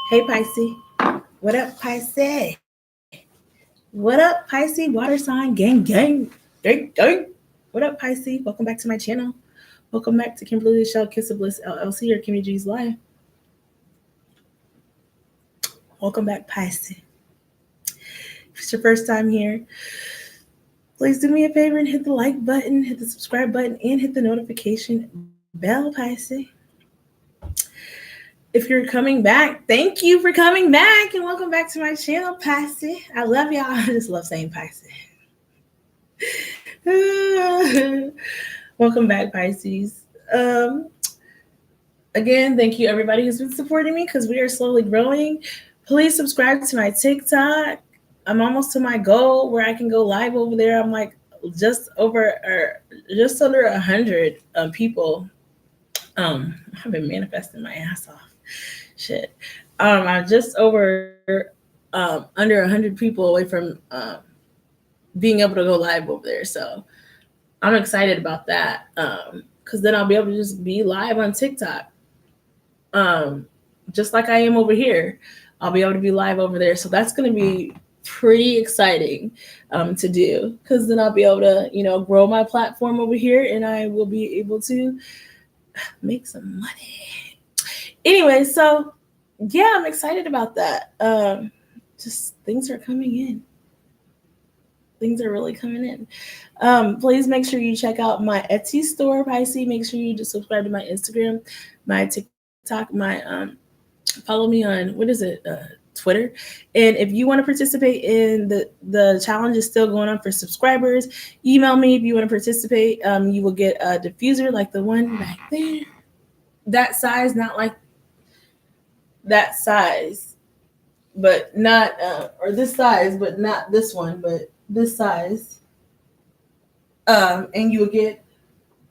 Hey Pisces, what up Pisces? What up Pisces? Water sign gang gang gang gang. What up Pisces? Welcome back to my channel. Welcome back to Kimberly, Lechelle, Kiss of Bliss LLC or KimmyDaG's live. Welcome back Pisces. If it's your first time here, please do me a favor and hit the like button, hit the subscribe button, and hit the notification bell Pisces. If you're coming back, thank you for coming back and welcome back to my channel, Pisces. I love y'all. I just love saying Pisces. Welcome back, Pisces. Again, thank you everybody who's been supporting me because we are slowly growing. Please subscribe to my TikTok. I'm almost to my goal where I can go live over there. I'm like just under 100 people. I've been manifesting my ass off. Shit. I'm just over under 100 people away from being able to go live over there. So I'm excited about that because then I'll be able to just be live on TikTok. Just like I am over here, I'll be able to be live over there. So that's going to be pretty exciting to do because then I'll be able to, grow my platform over here and I will be able to make some money. Anyway, so yeah, I'm excited about that. Just things are coming in. Things are really coming in. Please make sure you check out my Etsy store, Pisces. Make sure you just subscribe to my Instagram, my TikTok, my follow me on Twitter. And if you want to participate in the challenge is still going on for subscribers, email me if you want to participate. You will get a diffuser like the one back there. That size, not like that size, but not or this size, but not this one, but this size. And you will get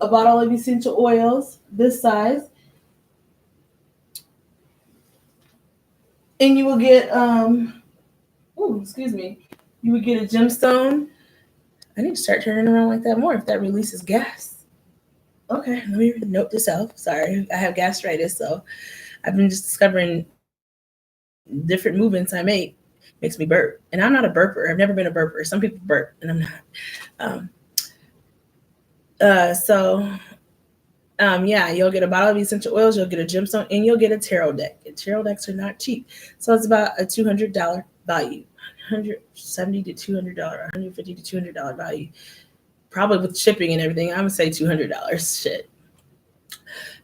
a bottle of essential oils this size. And you will get you would get a gemstone. I need to start turning around like that more if that releases gas. Okay, let me note this out. Sorry, I have gastritis, so I've been just discovering different movements I make makes me burp. And I'm not a burper. I've never been a burper. Some people burp, and I'm not. Yeah, you'll get a bottle of essential oils, you'll get a gemstone, and you'll get a tarot deck. And tarot decks are not cheap. So it's about a $200 value. $170 to $200, $150 to $200 value. Probably with shipping and everything, I'm gonna say $200 shit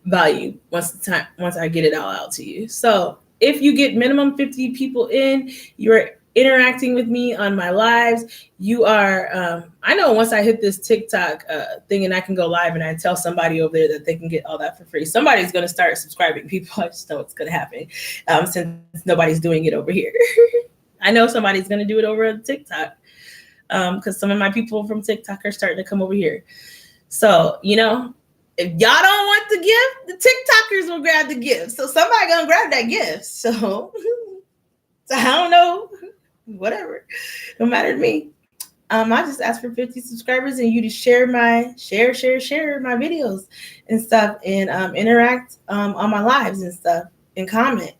value once I get it all out to you. So if you get minimum 50 people in, you're interacting with me on my lives. You are, I know once I hit this TikTok thing and I can go live and I tell somebody over there that they can get all that for free, somebody's going to start subscribing people. I just know it's going to happen since nobody's doing it over here. I know somebody's going to do it over at TikTok because some of my people from TikTok are starting to come over here. So, if y'all don't want the gift, the TikTokers will grab the gift. So somebody gonna grab that gift. So I don't know. Whatever. Don't matter to me. I just asked for 50 subscribers and you to share my videos and stuff and interact on my lives and stuff and comment.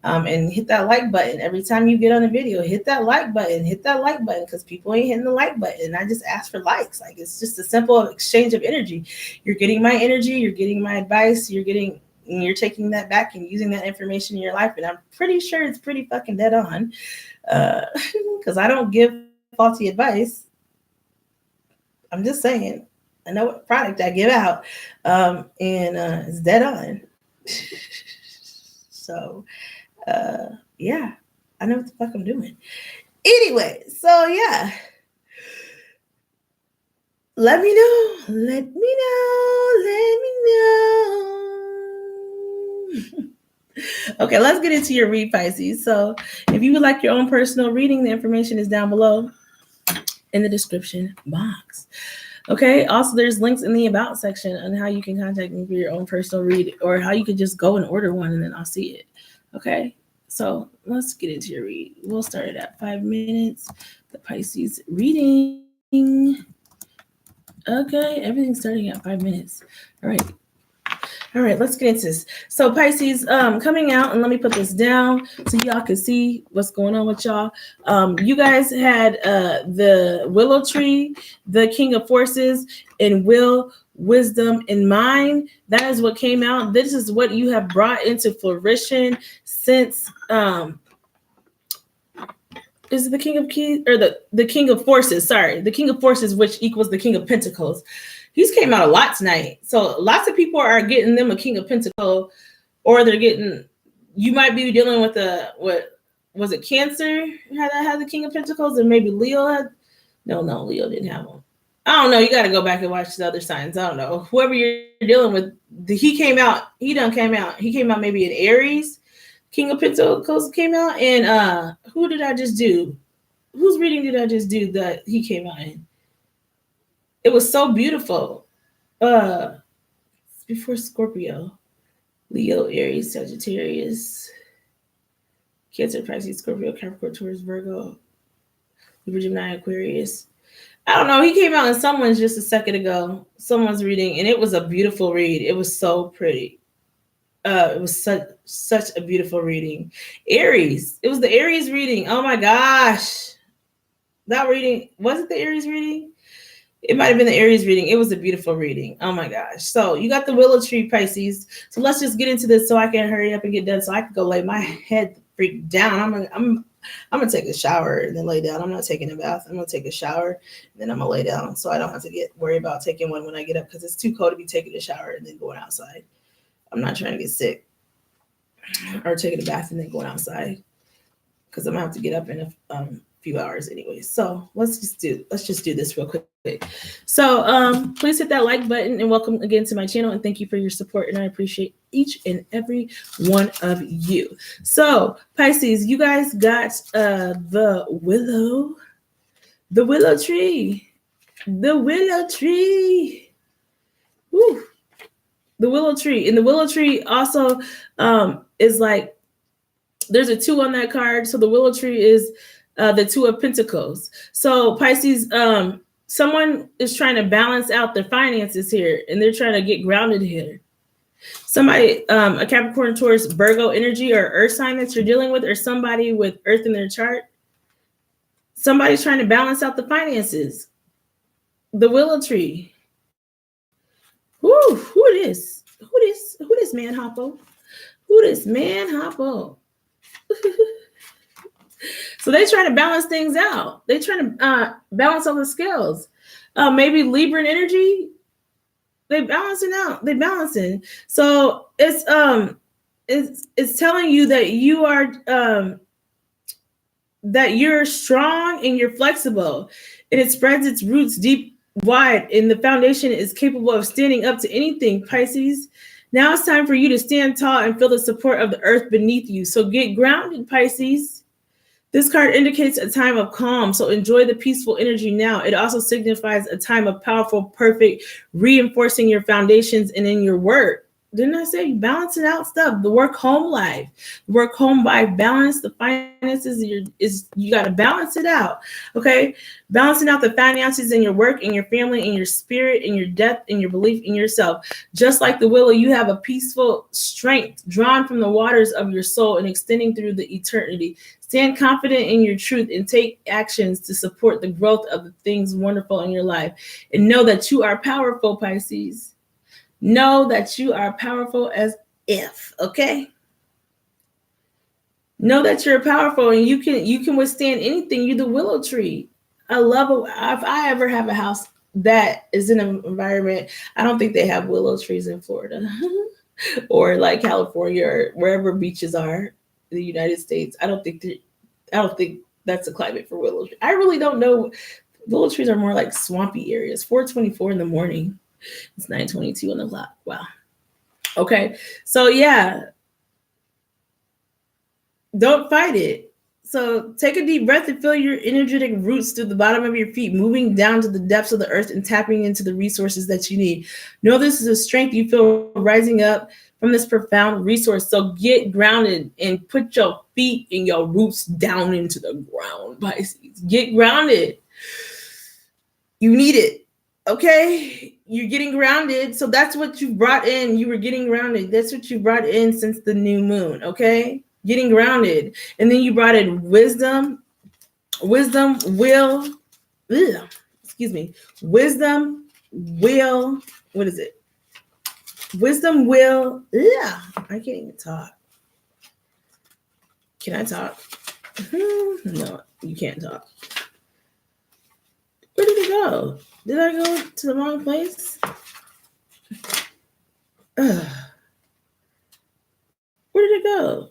And hit that like button. Every time you get on a video, hit that like button because people ain't hitting the like button. I just ask for likes. Like it's just a simple exchange of energy. You're getting my energy, you're getting my advice, you're taking that back and using that information in your life. And I'm pretty sure it's pretty fucking dead on. Because I don't give faulty advice. I'm just saying. I know what product I give out. And it's dead on. So yeah, I know what the fuck I'm doing. Anyway, so yeah. Let me know. Okay, let's get into your read, Pisces. So if you would like your own personal reading, the information is down below in the description box. Okay, also there's links in the about section on how you can contact me for your own personal read or how you could just go and order one and then I'll see it. Okay, so let's get into your read. We'll start it at 5 minutes. The Pisces reading. Okay, everything's starting at 5 minutes. All right. All right, let's get into this. So Pisces, coming out, and let me put this down so y'all can see what's going on with y'all. You guys had the willow tree, the king of forces, and will, wisdom, and mind. That is what came out. This is what you have brought into fruition since is it the king of keys or the king of forces? Sorry, the king of forces, which equals the king of pentacles. He's came out a lot tonight. So lots of people are getting them a king of pentacles, or they're getting, you might be dealing with what was it, Cancer had the king of pentacles, and maybe Leo had, no, Leo didn't have one. I don't know. You got to go back and watch the other signs. I don't know. Whoever you're dealing with, he came out. He came out maybe in Aries. King of Pentacles came out, and who did I just do? Whose reading did I just do that he came out in? It was so beautiful. Before Scorpio, Leo, Aries, Sagittarius, Cancer, Pisces, Scorpio, Capricorn, Taurus, Virgo, Libra, Gemini, Aquarius. I don't know. He came out in someone's just a second ago. Someone's reading, and it was a beautiful read. It was so pretty. It was such a beautiful reading. Aries. It was the Aries reading. Oh my gosh. That reading, was it the Aries reading? It might have been the Aries reading. It was a beautiful reading. Oh my gosh. So you got the willow tree, Pisces. So let's just get into this so I can hurry up and get done so I can go lay my head freak down. I'm gonna take a shower and then lay down. I'm not taking a bath. I'm gonna take a shower and then I'm gonna lay down so I don't have to worry about taking one when I get up, because it's too cold to be taking a shower and then going outside. I'm not trying to get sick or taking a bath and then going outside, because I'm gonna have to get up in a few hours anyway. So let's just do this real quick. So please hit that like button, and welcome again to my channel, and thank you for your support, and I appreciate each and every one of you. So Pisces, you guys got the willow tree. Woo. The willow tree. And the willow tree also is like, there's a 2 on that card. So the willow tree is the 2 of Pentacles. So Pisces, someone is trying to balance out their finances here, and they're trying to get grounded here. Somebody, a Capricorn, Taurus, Virgo energy, or earth sign that you're dealing with, or somebody with earth in their chart. Somebody's trying to balance out the finances. The willow tree. Who this? Who this man hoppo? Who this man hoppo? So they try to balance things out. They try to balance all the scales. Maybe Libran energy. They balancing out. They balancing. So it's telling you that you are that you're strong and you're flexible, and it spreads its roots deep, wide, and the foundation is capable of standing up to anything, Pisces. Now it's time for you to stand tall and feel the support of the earth beneath you. So get grounded, Pisces. This card indicates a time of calm, so enjoy the peaceful energy now. It also signifies a time of powerful, perfect, reinforcing your foundations and in your work. Didn't I say balancing out stuff? The work-home life. Work-home life balance, the finances, you got to balance it out, okay? Balancing out the finances in your work, in your family, in your spirit, in your depth, in your belief in yourself. Just like the willow, you have a peaceful strength drawn from the waters of your soul and extending through the eternity. Stand confident in your truth and take actions to support the growth of the things wonderful in your life. And know that you are powerful, Pisces. Know that you are powerful as if, okay? Know that you're powerful and you can withstand anything. You're the willow tree. I love it. If I ever have a house that is in an environment, I don't think they have willow trees in Florida or like California or wherever beaches are in the United States. I don't think that's a climate for willow trees. I really don't know. Willow trees are more like swampy areas. 4:24 in the morning. It's 9:22 on the clock. Wow. Okay. So yeah. Don't fight it. So take a deep breath and feel your energetic roots through the bottom of your feet, moving down to the depths of the earth and tapping into the resources that you need. Know this is a strength you feel rising up from this profound resource. So get grounded and put your feet and your roots down into the ground, Pisces. Get grounded. You need it. Okay? you're getting grounded. So that's what you brought in. You were getting grounded. That's what you brought in since the new moon. Okay. Getting grounded. And then you brought in wisdom, will, excuse me, wisdom, will, what is it? Wisdom, will, I can't even talk. Can I talk? No, you can't talk. Where did it go? Did I go to the wrong place? Where did it go?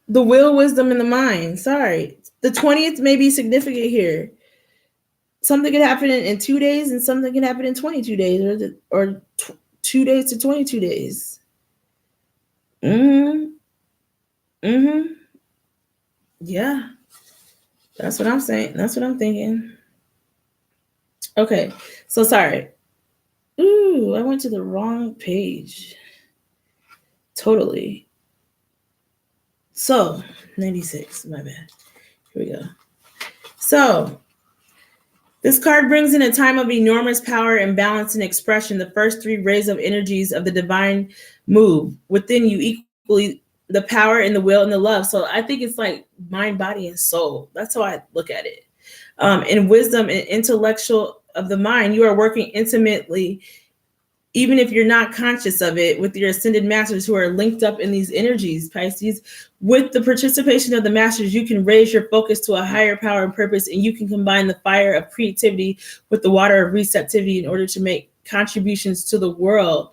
The will, wisdom, and the mind. Sorry. The 20th may be significant here. Something can happen in 2 days and something can happen in 22 days or 2 days to 22 days. Yeah. That's what I'm saying. That's what I'm thinking. Okay. So sorry. Ooh, I went to the wrong page. Totally. So 96, my bad. Here we go. So this card brings in a time of enormous power and balance and expression. The first 3 rays of energies of the divine move within you equally, the power and the will and the love. So I think it's like mind, body, and soul. That's how I look at it. And wisdom and intellectual of the mind, you are working intimately, even if you're not conscious of it, with your ascended masters who are linked up in these energies, Pisces. With the participation of the masters, you can raise your focus to a higher power and purpose, and you can combine the fire of creativity with the water of receptivity in order to make contributions to the world.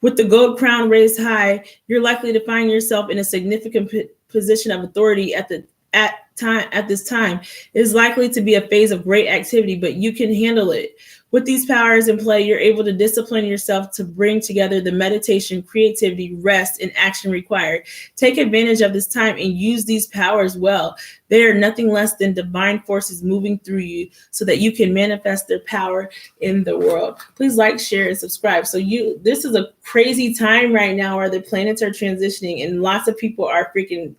With the gold crown raised high, you're likely to find yourself in a significant position of authority at this time. It is likely to be a phase of great activity, but you can handle it. With these powers in play, you're able to discipline yourself to bring together the meditation, creativity, rest, and action required. Take advantage of this time and use these powers well. They are nothing less than divine forces moving through you so that you can manifest their power in the world. Please like, share, and subscribe. So this is a crazy time right now where the planets are transitioning and lots of people are freaking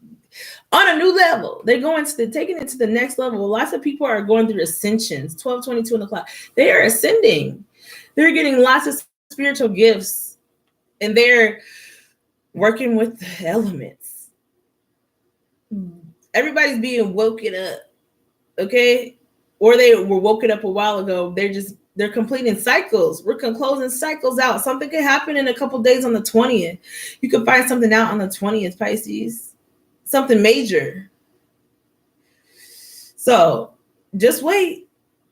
on a new level. They're taking it to the next level. Lots of people are going through ascensions, 12, 22 on the clock. They are ascending. They're getting lots of spiritual gifts and they're working with the elements. Everybody's being woken up, okay? Or they were woken up a while ago. They're completing cycles. We're closing cycles out. Something could happen in a couple days on the 20th. You could find something out on the 20th, Pisces. Something major. So just wait.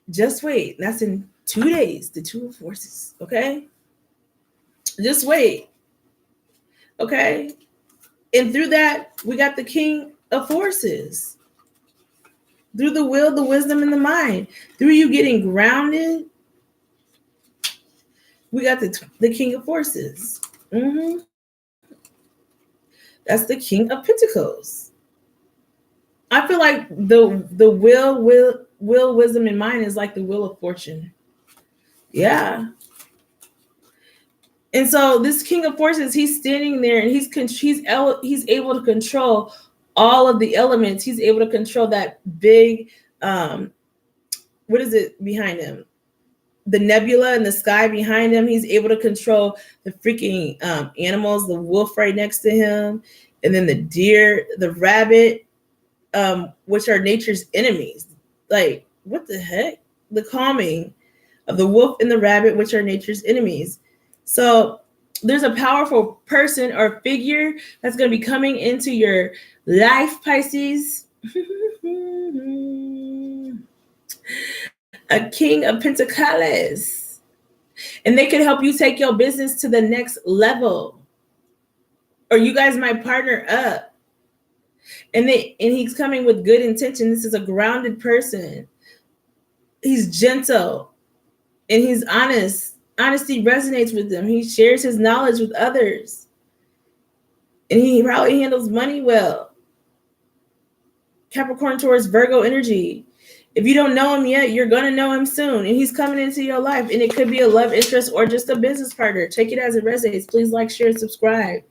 That's in 2 days, the 2 of forces. Okay. Just wait. Okay. And through that, we got the King of Forces. Through the will, the wisdom, and the mind. Through you getting grounded, we got the King of Forces. That's the King of Pentacles. I feel like the will, wisdom, and mind is like the wheel of fortune. Yeah. And so this King of Forces, he's standing there and he's able to control all of the elements. He's able to control that big, what is it behind him? The nebula in the sky behind him. He's able to control the freaking animals, the wolf right next to him, and then the deer, the rabbit, which are nature's enemies. Like, what the heck? The calming of the wolf and the rabbit, which are nature's enemies. So there's a powerful person or figure that's going to be coming into your life, Pisces. A King of Pentacles. And they can help you take your business to the next level. Or you guys might partner up. And he's coming with good intention. This is a grounded person. He's gentle. And he's honest. Honesty resonates with him. He shares his knowledge with others. And he probably handles money well. Capricorn, Taurus, Virgo energy. If you don't know him yet, you're going to know him soon. And he's coming into your life. And it could be a love interest or just a business partner. Take it as it resonates. Please like, share, and subscribe.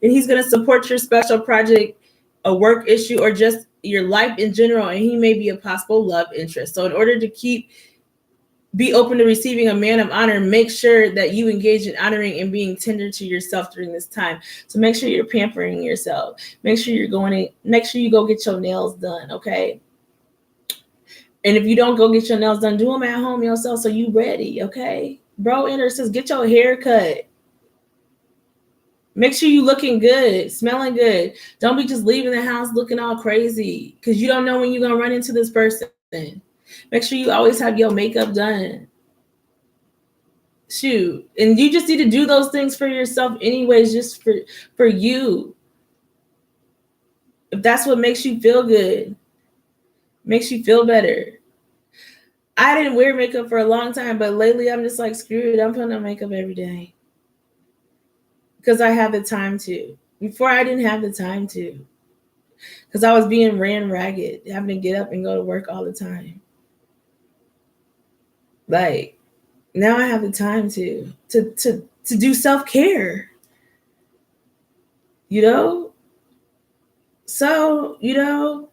And he's going to support your special project, a work issue, or just your life in general, and he may be a possible love interest. So in order to be open to receiving a man of honor, make sure that you engage in honoring and being tender to yourself during this time. So make sure you're pampering yourself. Make sure you go get your nails done, okay? And if you don't go get your nails done, do them at home yourself so you ready, okay? Bro Enter says, get your hair cut. Make sure you looking good, smelling good. Don't be just leaving the house looking all crazy because you don't know when you're going to run into this person. Make sure you always have your makeup done. Shoot. And you just need to do those things for yourself anyways, just for you. If that's what makes you feel good, makes you feel better. I didn't wear makeup for a long time, but lately I'm just like, screw it. I'm putting on makeup every day. Because I have the time to. Before I didn't have the time to. Because I was being ran ragged, having to get up and go to work all the time. Like, now I have the time to do self-care. You know? So, you know,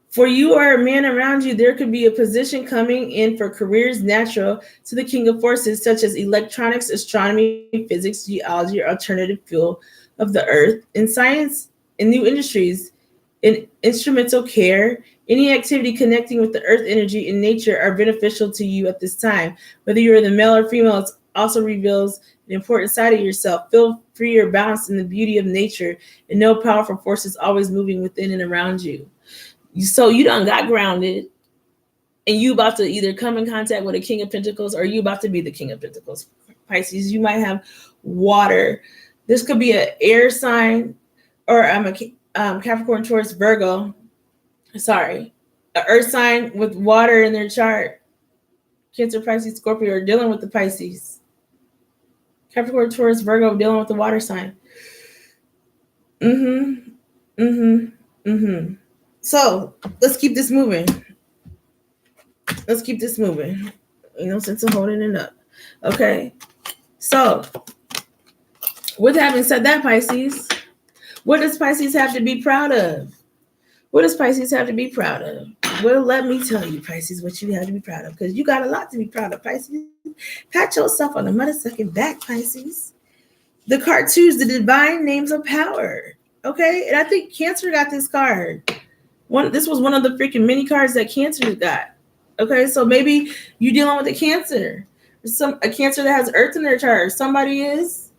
for you or a man around you, there could be a position coming in for careers natural to the king of forces, such as electronics, astronomy, physics, geology, or alternative fuel of the earth, in science, in new industries, in instrumental care. Any activity connecting with the earth energy and nature are beneficial to you at this time. Whether you're the male or female, it also reveals an important side of yourself. Feel free or balanced in the beauty of nature and know powerful forces always moving within and around you. So you done got grounded and you about to either come in contact with a King of Pentacles or you about to be the King of Pentacles. Pisces, you might have water. This could be an air sign or Capricorn, Taurus, Virgo. Sorry. An earth sign with water in their chart. Cancer, Pisces, Scorpio are dealing with the Pisces. Capricorn, Taurus, Virgo dealing with the water sign. So let's keep this moving. Sense of holding it up. Okay. So with having said that, Pisces, what does Pisces have to be proud of? Well, let me tell you, Pisces, what you have to be proud of, because you got a lot to be proud of, Pisces. Pat yourself on the motherfucking back, Pisces. The card 2 is the divine names of power. Okay. And I think Cancer got this card. This was one of the freaking mini cards that Cancer got. Okay, so maybe you're dealing with a Cancer. A Cancer that has Earth in their chart. Somebody is.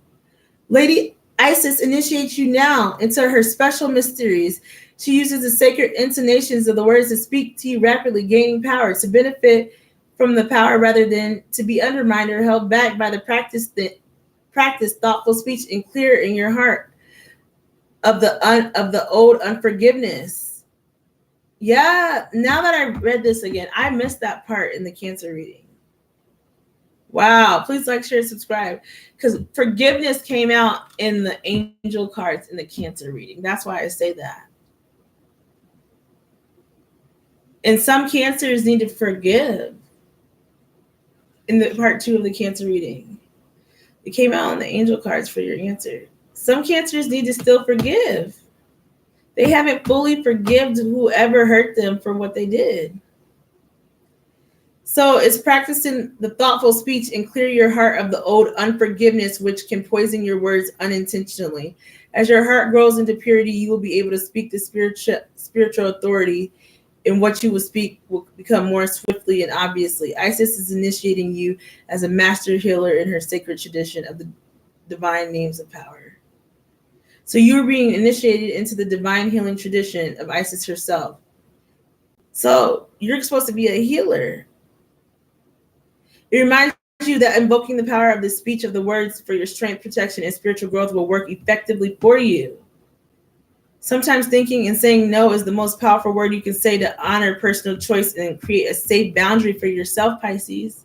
Lady Isis initiates you now into her special mysteries. She uses the sacred intonations of the words to speak to you rapidly, gaining power to benefit from the power rather than to be undermined or held back by the practice thoughtful speech and clear in your heart of the old unforgiveness. Yeah, now that I read this again, I missed that part in the Cancer reading. Wow, please like, share, subscribe. Because forgiveness came out in the angel cards in the Cancer reading. That's why I say that. And some Cancers need to forgive in the part 2 of the Cancer reading. It came out on the angel cards for your answer. Some Cancers need to still forgive. They haven't fully forgiven whoever hurt them for what they did. So it's practicing the thoughtful speech and clear your heart of the old unforgiveness, which can poison your words unintentionally. As your heart grows into purity, you will be able to speak the spiritual authority, and what you will speak will become more swiftly and obviously. Isis is initiating you as a master healer in her sacred tradition of the divine names of power. So you're being initiated into the divine healing tradition of Isis herself. So you're supposed to be a healer. It reminds you that invoking the power of the speech of the words for your strength, protection, and spiritual growth will work effectively for you. Sometimes thinking and saying no is the most powerful word you can say to honor personal choice and create a safe boundary for yourself, Pisces.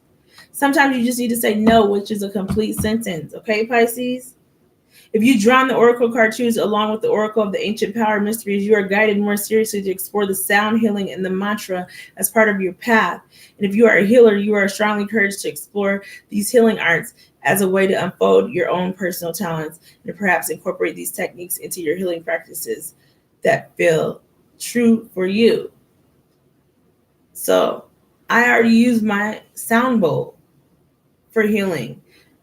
Sometimes you just need to say no, which is a complete sentence. Okay, Pisces? If you drawn the Oracle card choose along with the Oracle of the Ancient Power Mysteries, you are guided more seriously to explore the sound healing and the mantra as part of your path. And if you are a healer, you are strongly encouraged to explore these healing arts as a way to unfold your own personal talents and perhaps incorporate these techniques into your healing practices that feel true for you. So I already used my sound bowl for healing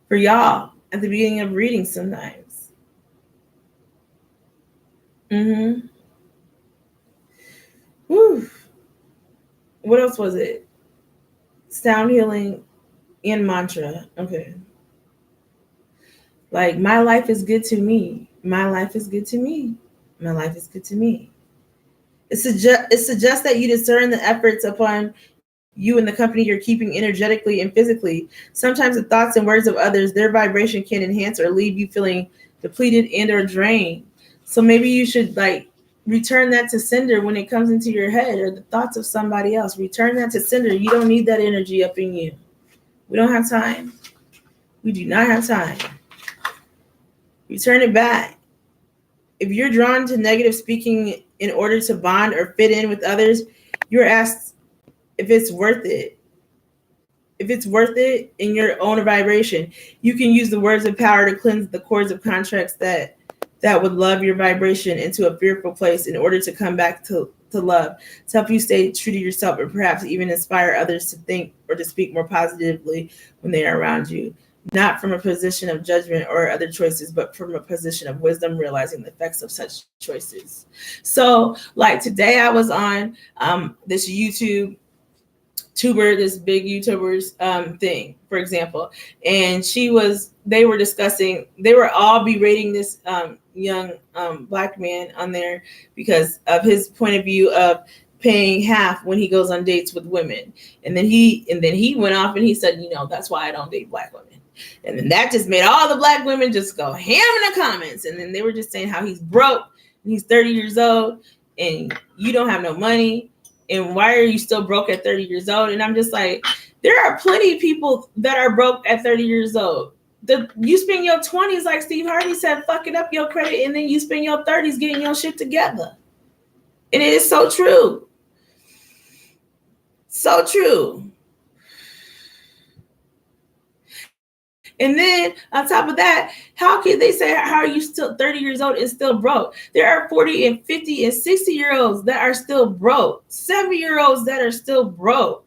for y'all at the beginning of reading sometimes. Whew. What else was it? Sound healing and mantra. Okay. Like, my life is good to me. My life is good to me. My life is good to me. It suggests that you discern the efforts upon you and the company you're keeping energetically and physically. Sometimes the thoughts and words of others, their vibration can enhance or leave you feeling depleted and or drained. So maybe you should like return that to sender when it comes into your head, or the thoughts of somebody else. Return that to sender. You don't need that energy up in you. We don't have time. We do not have time. Return it back. If you're drawn to negative speaking in order to bond or fit in with others, you're asked if it's worth it. If it's worth it in your own vibration, you can use the words of power to cleanse the cords of contracts that would love your vibration into a fearful place in order to come back to love, to help you stay true to yourself, or perhaps even inspire others to think or to speak more positively when they are around you. Not from a position of judgment or other choices, but from a position of wisdom, realizing the effects of such choices. So, like today, I was on this YouTube tuber, this big YouTuber's thing, for example, and they were all berating this young black man on there because of his point of view of paying half when he goes on dates with women. And then he went off and he said, that's why I don't date black women. And then that just made all the black women just go ham in the comments. And then they were just saying how he's broke and he's 30 years old and you don't have no money. And why are you still broke at 30 years old? And I'm just like, there are plenty of people that are broke at 30 years old. You spend your 20s, like Steve Harvey said, fucking up your credit, and then you spend your 30s getting your shit together. And it is so true. So true. And then on top of that, how can they say, how are you still 30 years old and still broke? There are 40 and 50 and 60-year-olds that are still broke. 70-year-olds that are still broke.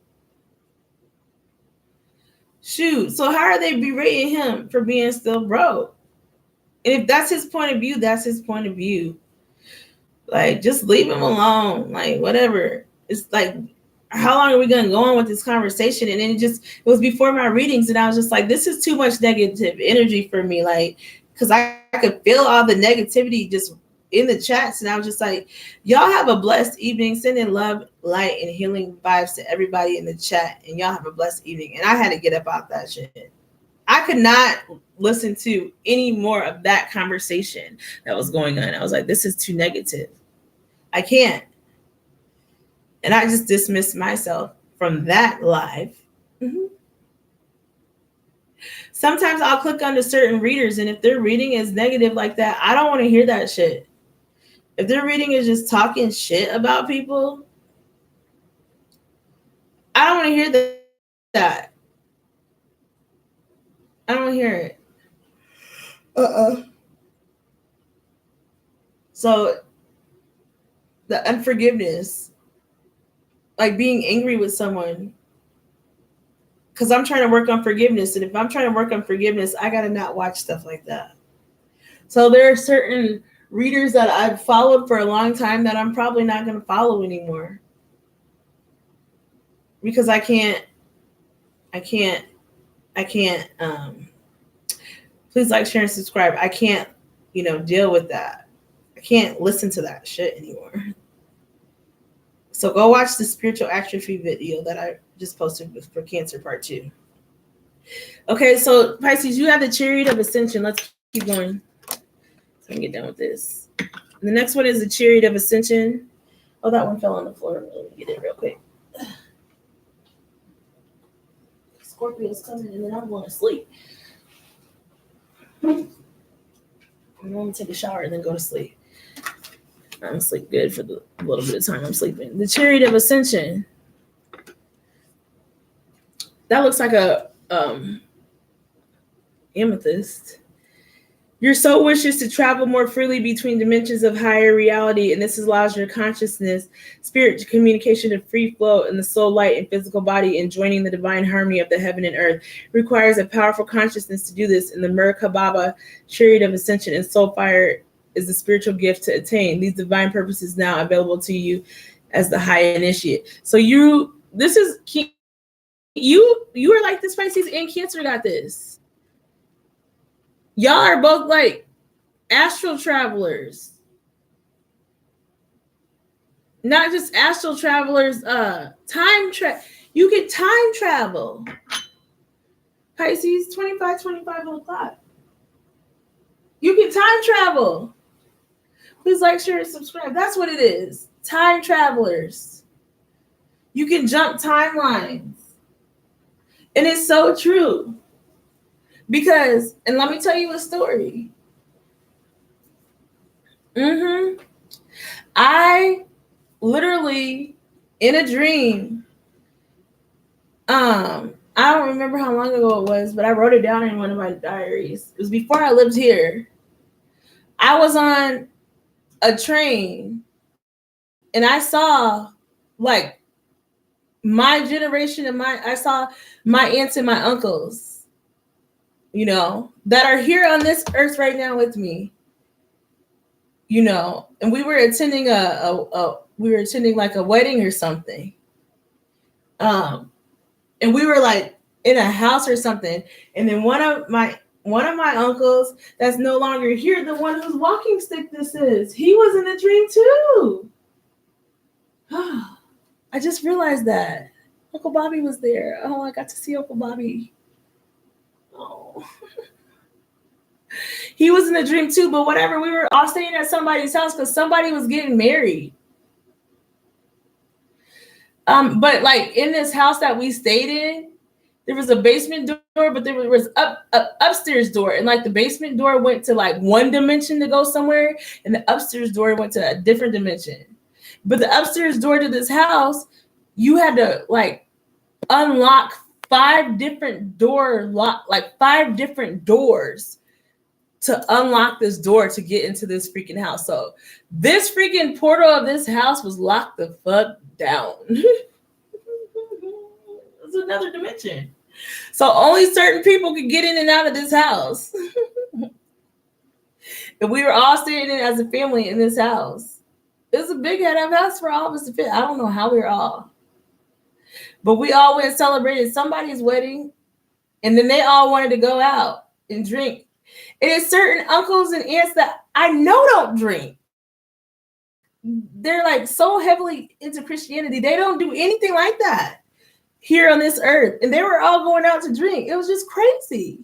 Shoot. So how are they berating him for being still broke? And if that's his point of view, that's his point of view. Like, just leave him alone. Like, whatever. It's like, how long are we going to go on with this conversation? And then it was before my readings, and I was just like, this is too much negative energy for me. Like, because I could feel all the negativity just in the chats. And I was just like, y'all have a blessed evening. Sending love, light, and healing vibes to everybody in the chat. And y'all have a blessed evening. And I had to get up out that shit. I could not listen to any more of that conversation that was going on. I was like, this is too negative. I can't. And I just dismissed myself from that live. Mm-hmm. Sometimes I'll click onto certain readers, and if their reading is negative like that, I don't want to hear that shit. If their reading is just talking shit about people, I don't want to hear that. I don't want to hear it. So the unforgiveness, like being angry with someone, because I'm trying to work on forgiveness. And if I'm trying to work on forgiveness, I got to not watch stuff like that. So there are certain readers that I've followed for a long time that I'm probably not going to follow anymore. Because I can't, please like, share, and subscribe. I can't, deal with that. I can't listen to that shit anymore. So go watch the spiritual atrophy video that I just posted for Cancer Part 2. Okay, so Pisces, you have the Chariot of Ascension. Let's keep going so I can get done with this. The next one is the Chariot of Ascension. Oh, that one fell on the floor. Let me get it real quick. Scorpio's coming and then I'm going to sleep. I'm going to take a shower and then go to sleep. I'm going to sleep good for the little bit of time I'm sleeping. The Chariot of Ascension. That looks like a amethyst. Your soul wishes to travel more freely between dimensions of higher reality, and this allows your consciousness, spirit, communication to free flow in the soul light and physical body, and joining the divine harmony of the heaven and earth. It requires a powerful consciousness to do this, in the Merkabah chariot of ascension, and soul fire is the spiritual gift to attain these divine purposes now available to you as the high initiate. So you are like this Pisces and Cancer got this. Y'all are both like astral travelers. Not just astral travelers, you can time travel. Pisces 25 on the clock. You can time travel. Please like, share, and subscribe. That's what it is. Time travelers. You can jump timelines. And it's so true. Because, and let me tell you a story. I literally, in a dream, I don't remember how long ago it was, but I wrote it down in one of my diaries. It was before I lived here. I was on a train and I saw like my generation and I saw my aunts and my uncles, you know, that are here on this earth right now with me, you know, and we were attending like a wedding or something. And we were like in a house or something. And then one of my uncles that's no longer here, the one whose walking stick this is, he was in a dream too. I just realized that Uncle Bobby was there. Oh, I got to see Uncle Bobby. Oh, he was in a dream too, but whatever. We were all staying at somebody's house because somebody was getting married. But like in this house that we stayed in, there was a basement door, but there was upstairs door, and like the basement door went to like one dimension to go somewhere, and the upstairs door went to a different dimension. But the upstairs door to this house, you had to like unlock 5 different doors to unlock this door to get into this freaking house. So this freaking portal of this house was locked the fuck down. It's another dimension. So only certain people could get in and out of this house. And we were all staying in as a family in this house. It was a big head of house for all of us to fit. I don't know how we were all. But we all went and celebrated somebody's wedding. And then they all wanted to go out and drink. And it's certain uncles and aunts that I know don't drink. They're like so heavily into Christianity. They don't do anything like that here on this earth. And they were all going out to drink. It was just crazy.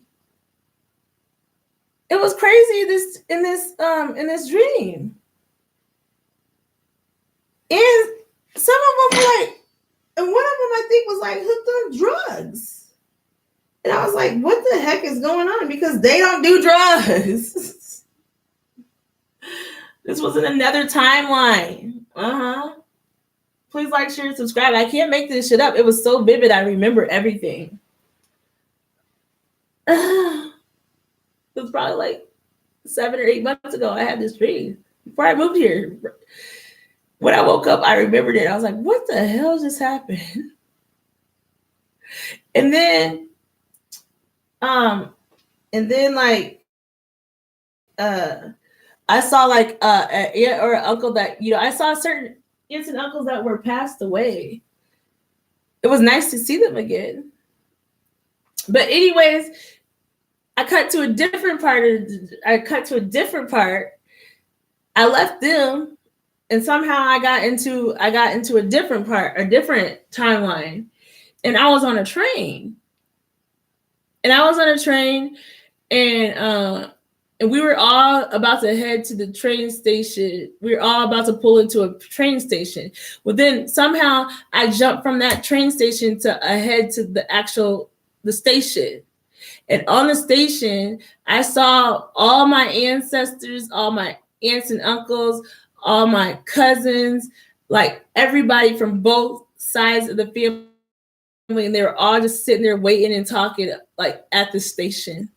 It was crazy in this dream. And some of them were like, and one of them I think was like hooked on drugs. And I was like, what the heck is going on? Because they don't do drugs. This was in another timeline. Please like, share, and subscribe. I can't make this shit up. It was so vivid. I remember everything. It was probably like 7 or 8 months ago. I had this dream before I moved here. When I woke up, I remembered it. I was like, what the hell just happened? And then I saw like an aunt or an uncle that, you know, I saw certain aunts and uncles that were passed away. It was nice to see them again. But anyways, I cut to a different part. I left them, and somehow I got into a different part, a different timeline. And I was on a train. And we were all about to head to the train station. We were all about to pull into a train station. Well, then somehow I jumped from that train station to ahead to the station. And on the station, I saw all my ancestors, all my aunts and uncles, all my cousins, like everybody from both sides of the family. And they were all just sitting there waiting and talking like at the station.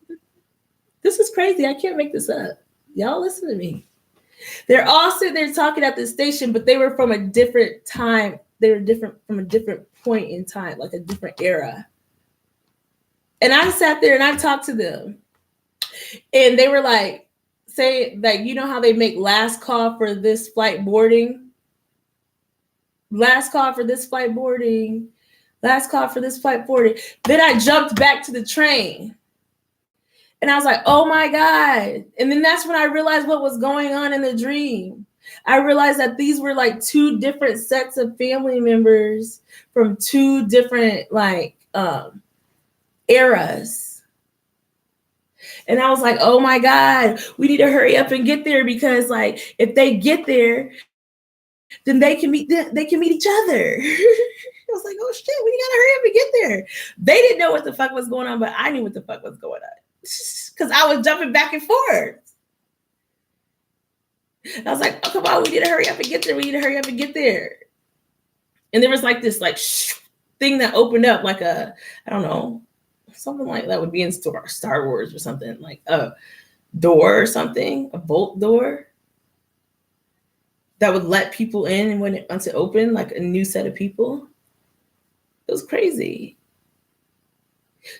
This is crazy. I can't make this up. Y'all listen to me. They're all sitting there talking at the station, but they were from a different time. They were different from a different point in time, like a different era. And I sat there and I talked to them. And they were like, saying, like, you know how they make last call for this flight boarding? Last call for this flight boarding. Last call for this flight boarding. Then I jumped back to the train. And I was like, oh my God. And then that's when I realized what was going on in the dream. I realized that these were like two different sets of family members from two different eras. And I was like, oh my God, we need to hurry up and get there, because like if they get there, then they can meet each other. I was like, oh shit, we gotta hurry up and get there. They didn't know what the fuck was going on, but I knew what the fuck was going on. Because I was jumping back and forth. I was like, oh, come on, we need to hurry up and get there. We need to hurry up and get there. And there was like this thing that opened up like I don't know, something like that would be in Star Wars or something, like a door or something, a bolt door that would let people in, and once it opened, like a new set of people. It was crazy.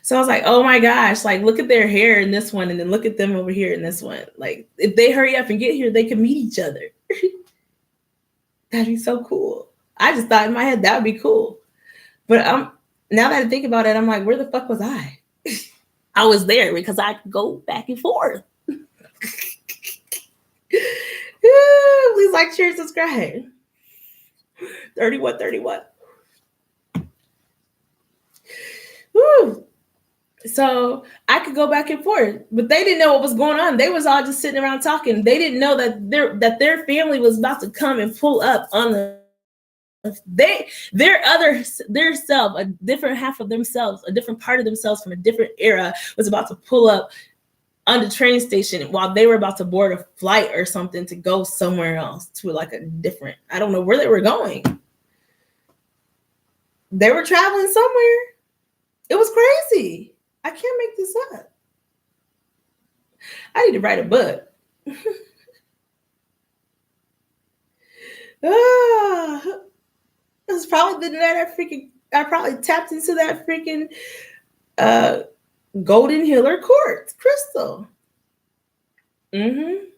So I was like, oh my gosh, like look at their hair in this one, and then look at them over here in this one. Like if they hurry up and get here, they can meet each other. That'd be so cool. I just thought in my head that would be cool. But now that I think about it, I'm like, where the fuck was I? I was there because I could go back and forth. Please like, share, subscribe. 31. Woo. So I could go back and forth, but they didn't know what was going on. They was all just sitting around talking. They didn't know that their family was about to come and pull up on their self, a different half of themselves, a different part of themselves from a different era was about to pull up on the train station while they were about to board a flight or something to go somewhere else to like a different, I don't know where they were going. They were traveling somewhere. It was crazy. I can't make this up. I need to write a book. It's probably I probably tapped into that freaking golden healer quartz crystal. And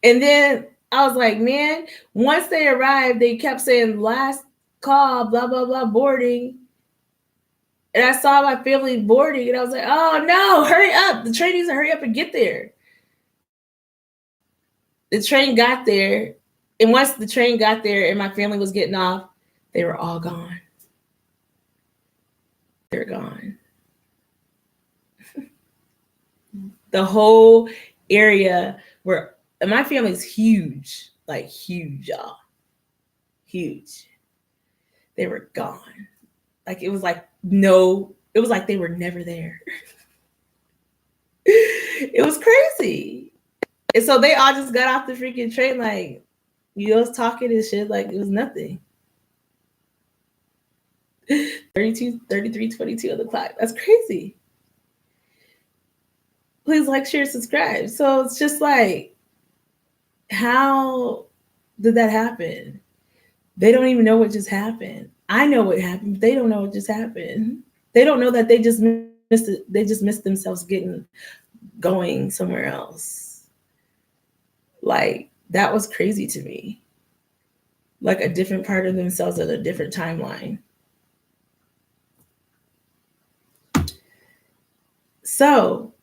then I was like, man, once they arrived, they kept saying last call, blah, blah, blah, boarding. And I saw my family boarding, and I was like, oh no, hurry up. The train needs to hurry up and get there. The train got there. And once the train got there and my family was getting off, they were all gone. They're gone. The whole area and my family's huge, like huge, y'all. Huge. They were gone. Like it was like they were never there. It was crazy. And so they all just got off the freaking train, like, you know, talking and shit like it was nothing. 32, 33, 22 on the clock. That's crazy. Please like, share, subscribe. So it's just like, how did that happen? They don't even know what just happened. I know what happened, but they don't know what just happened. They don't know that they just missed it. They just missed themselves going somewhere else. Like, that was crazy to me. Like a different part of themselves at a different timeline. So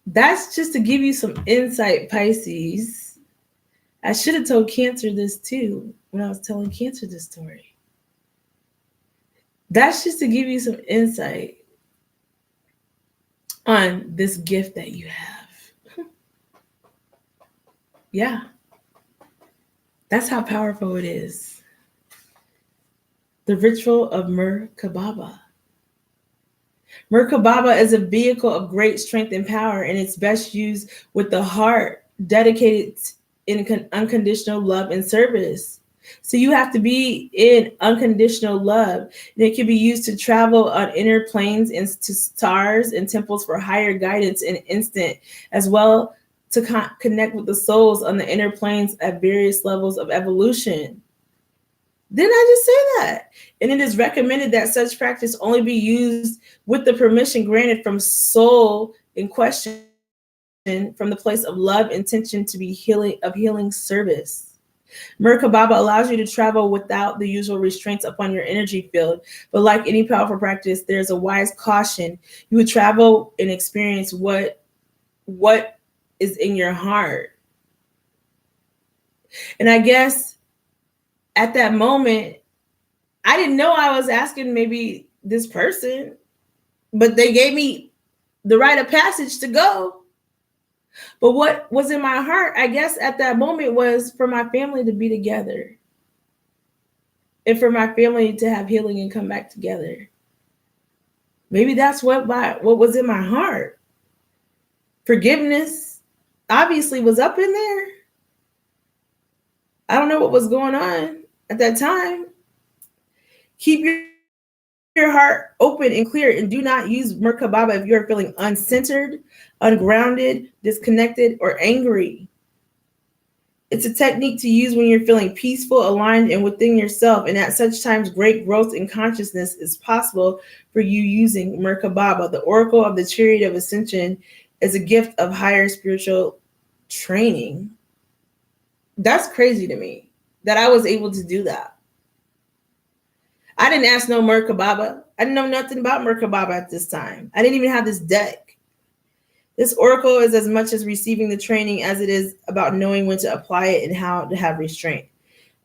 that's just to give you some insight, Pisces. I should have told Cancer this too when I was telling Cancer this story. That's just to give you some insight on this gift that you have. Yeah. That's how powerful it is. The ritual of Merkabah. Merkabah is a vehicle of great strength and power, and it's best used with the heart dedicated in unconditional love and service. So you have to be in unconditional love. And it can be used to travel on inner planes and to stars and temples for higher guidance and instant, as well to connect with the souls on the inner planes at various levels of evolution. Didn't I just say that? And it is recommended that such practice only be used with the permission granted from soul in question, from the place of love, intention to be healing service. Merkaba allows you to travel without the usual restraints upon your energy field. But like any powerful practice, there's a wise caution. You would travel and experience what is in your heart. And I guess at that moment, I didn't know I was asking maybe this person, but they gave me the rite of passage to go. But what was in my heart, I guess at that moment, was for my family to be together and for my family to have healing and come back together. Maybe that's what was in my heart. Forgiveness obviously was up in there. I don't know what was going on at that time. Keep your heart open and clear, and do not use Merkaba if you're feeling uncentered, ungrounded, disconnected, or angry. It's a technique to use when you're feeling peaceful, aligned, and within yourself. And at such times, great growth in consciousness is possible for you using Merkaba. The Oracle of the Chariot of Ascension is a gift of higher spiritual training. That's crazy to me that I was able to do that. I didn't ask no Merkaba. I didn't know nothing about Merkaba at this time. I didn't even have this deck. This oracle is as much as receiving the training as it is about knowing when to apply it and how to have restraint.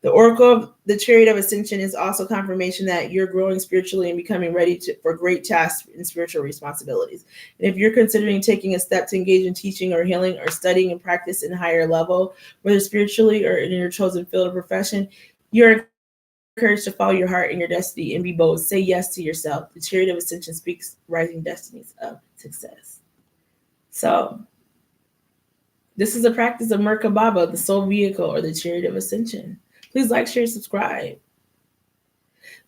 The Oracle of the Chariot of Ascension is also confirmation that you're growing spiritually and becoming ready for great tasks and spiritual responsibilities. And if you're considering taking a step to engage in teaching or healing or studying and practice in a higher level, whether spiritually or in your chosen field of profession, you're encouraged to follow your heart and your destiny and be bold. Say yes to yourself. The Chariot of Ascension speaks rising destinies of success. So this is a practice of Merkaba, the soul vehicle, or the Chariot of Ascension. Please like, share, subscribe.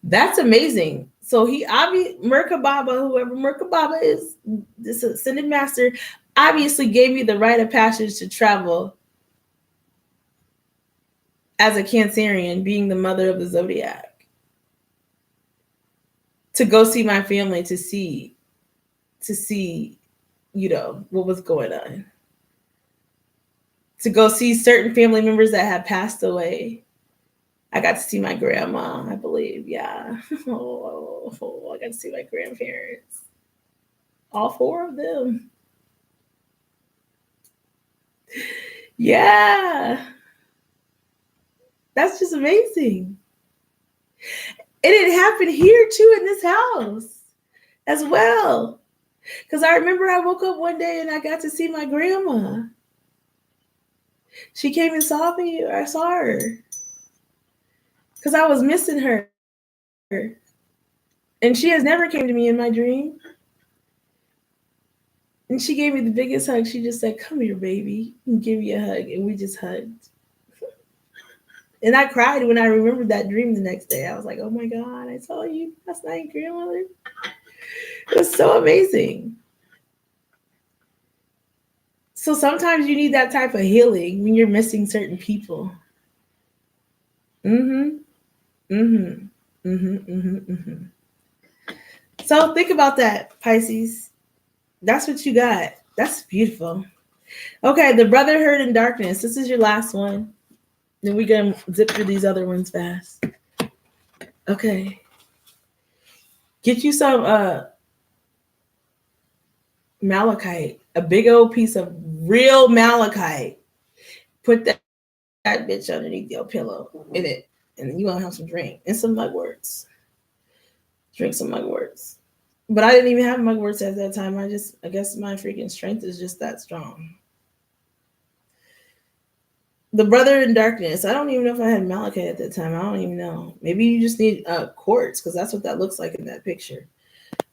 That's amazing. So Merkaba, whoever Merkaba is, this ascended master, obviously gave me the rite of passage to travel as a Cancerian, being the mother of the zodiac, to go see my family, to see, what was going on, to go see certain family members that had passed away. I got to see my grandma, I believe. Yeah. Oh, I got to see my grandparents. All four of them. Yeah. That's just amazing. And it happened here too, in this house as well. Because I remember I woke up one day and I got to see my grandma. She came and saw me. I saw her. Because I was missing her. And she has never came to me in my dream. And she gave me the biggest hug. She just said, "Come here, baby," and give me a hug. And we just hugged. And I cried when I remembered that dream the next day. I was like, oh my God, I saw you last night, grandmother. It was so amazing. So sometimes you need that type of healing when you're missing certain people. So think about that, Pisces. That's what you got. That's beautiful. Okay, the Brotherhood in Darkness. This is your last one. Then we can zip through these other ones fast. Okay. Get you some malachite, a big old piece of real malachite. Put that bitch underneath your pillow in it, and you're gonna have some drink and some mugworts. Drink some mugworts. But I didn't even have mugworts at that time. I guess my freaking strength is just that strong. The Brother in Darkness. I don't even know if I had malachite at that time. I don't even know. Maybe you just need quartz, because that's what that looks like in that picture.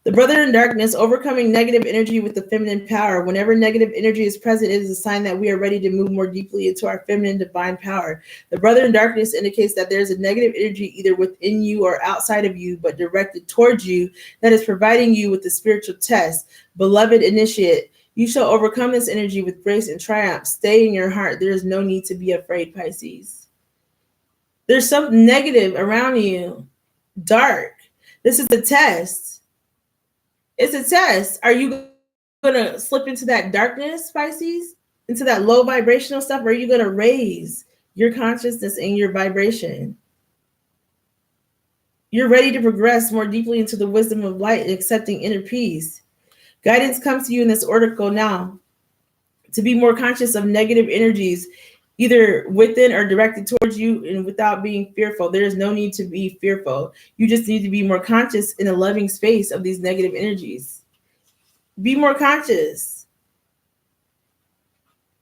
The brother in darkness, overcoming negative energy with the feminine power. Whenever negative energy is present, it is a sign that we are ready to move more deeply into our feminine divine power. The brother in darkness indicates that there is a negative energy either within you or outside of you, but directed towards you, that is providing you with the spiritual test. Beloved initiate, you shall overcome this energy with grace and triumph. Stay in your heart. There is no need to be afraid, Pisces. There's something negative around you, dark. This is a test. It's a test. Are you going to slip into that darkness, Pisces? Into that low vibrational stuff? Or are you going to raise your consciousness and your vibration? You're ready to progress more deeply into the wisdom of light and accepting inner peace. Guidance comes to you in this oracle now to be more conscious of negative energies, either within or directed towards you, and without being fearful. There is no need to be fearful. You just need to be more conscious in a loving space of these negative energies. Be more conscious.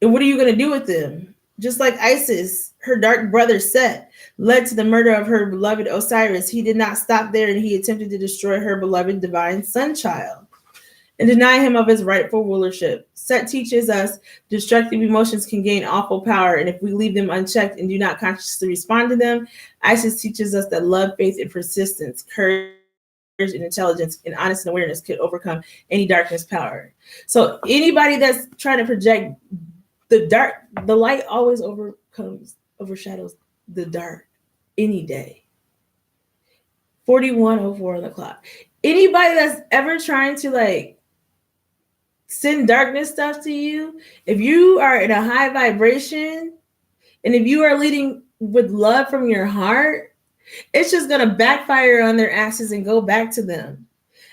And what are you going to do with them? Just like Isis, her dark brother Set, led to the murder of her beloved Osiris. He did not stop there, and he attempted to destroy her beloved divine son child and deny him of his rightful rulership. Set teaches us destructive emotions can gain awful power, and if we leave them unchecked and do not consciously respond to them, Isis teaches us that love, faith, and persistence, courage, and intelligence, and honest and awareness could overcome any darkness power. So anybody that's trying to project the dark, the light always overshadows the dark any day. 41:04 on the clock. Anybody that's ever trying to send darkness stuff to you, if you are in a high vibration and if you are leading with love from your heart, it's just going to backfire on their asses and go back to them.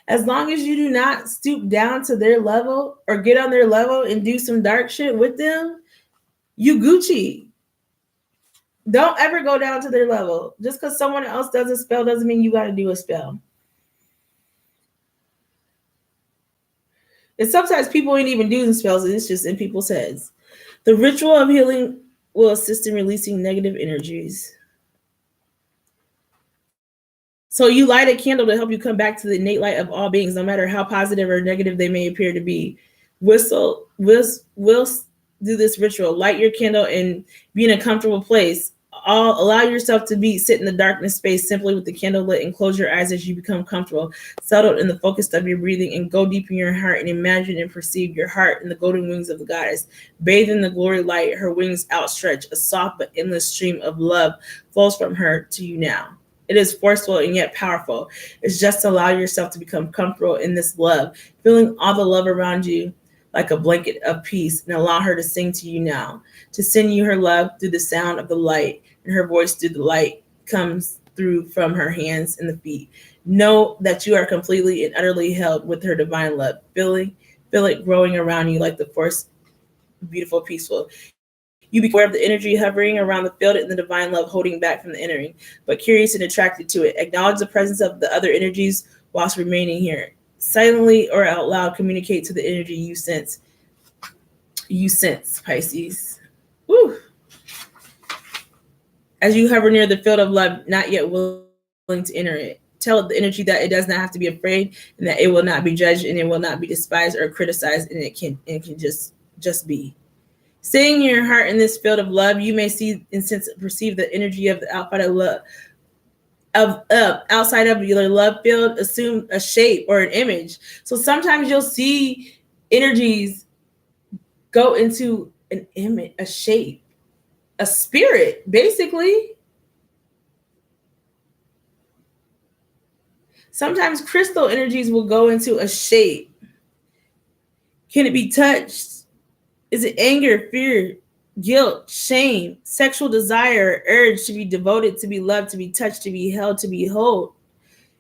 As long as you do not stoop down to their level or get on their level and do some dark shit with them, you Gucci. Don't ever go down to their level. Just because someone else does a spell doesn't mean you got to do a spell. And sometimes people ain't even doing spells, and it's just in people's heads. The ritual of healing will assist in releasing negative energies. So you light a candle to help you come back to the innate light of all beings, no matter how positive or negative they may appear to be. We'll do this ritual. Light your candle and be in a comfortable place. Allow yourself to sit in the darkness space simply with the candle lit, and close your eyes as you become comfortable, settled in the focus of your breathing, and go deep in your heart and imagine and perceive your heart in the golden wings of the goddess. Bathe in the glory light, her wings outstretched. A soft but endless stream of love flows from her to you now. It is forceful and yet powerful. It's just to allow yourself to become comfortable in this love, feeling all the love around you like a blanket of peace, and allow her to sing to you now, to send you her love through the sound of the light, and her voice through the light comes through from her hands and the feet. Know that you are completely and utterly held with her divine love. Feel it growing around you like the force, beautiful, peaceful. You be aware of the energy hovering around the field and the divine love holding back from the entering, but curious and attracted to it. Acknowledge the presence of the other energies whilst remaining here. Silently or out loud, communicate to the energy you sense. Pisces. Woo. As you hover near the field of love, not yet willing to enter it, tell the energy that it does not have to be afraid, and that it will not be judged, and it will not be despised or criticized, and it can just be. Staying in your heart in this field of love, you may see and sense, perceive the energy of the outside of love. Outside of your love field, assume a shape or an image. So sometimes you'll see energies go into an image, a shape, a spirit, basically. Sometimes crystal energies will go into a shape. Can it be touched? Is it anger, fear, guilt, shame, sexual desire, urge to be devoted, to be loved, to be touched, to be held, to be whole?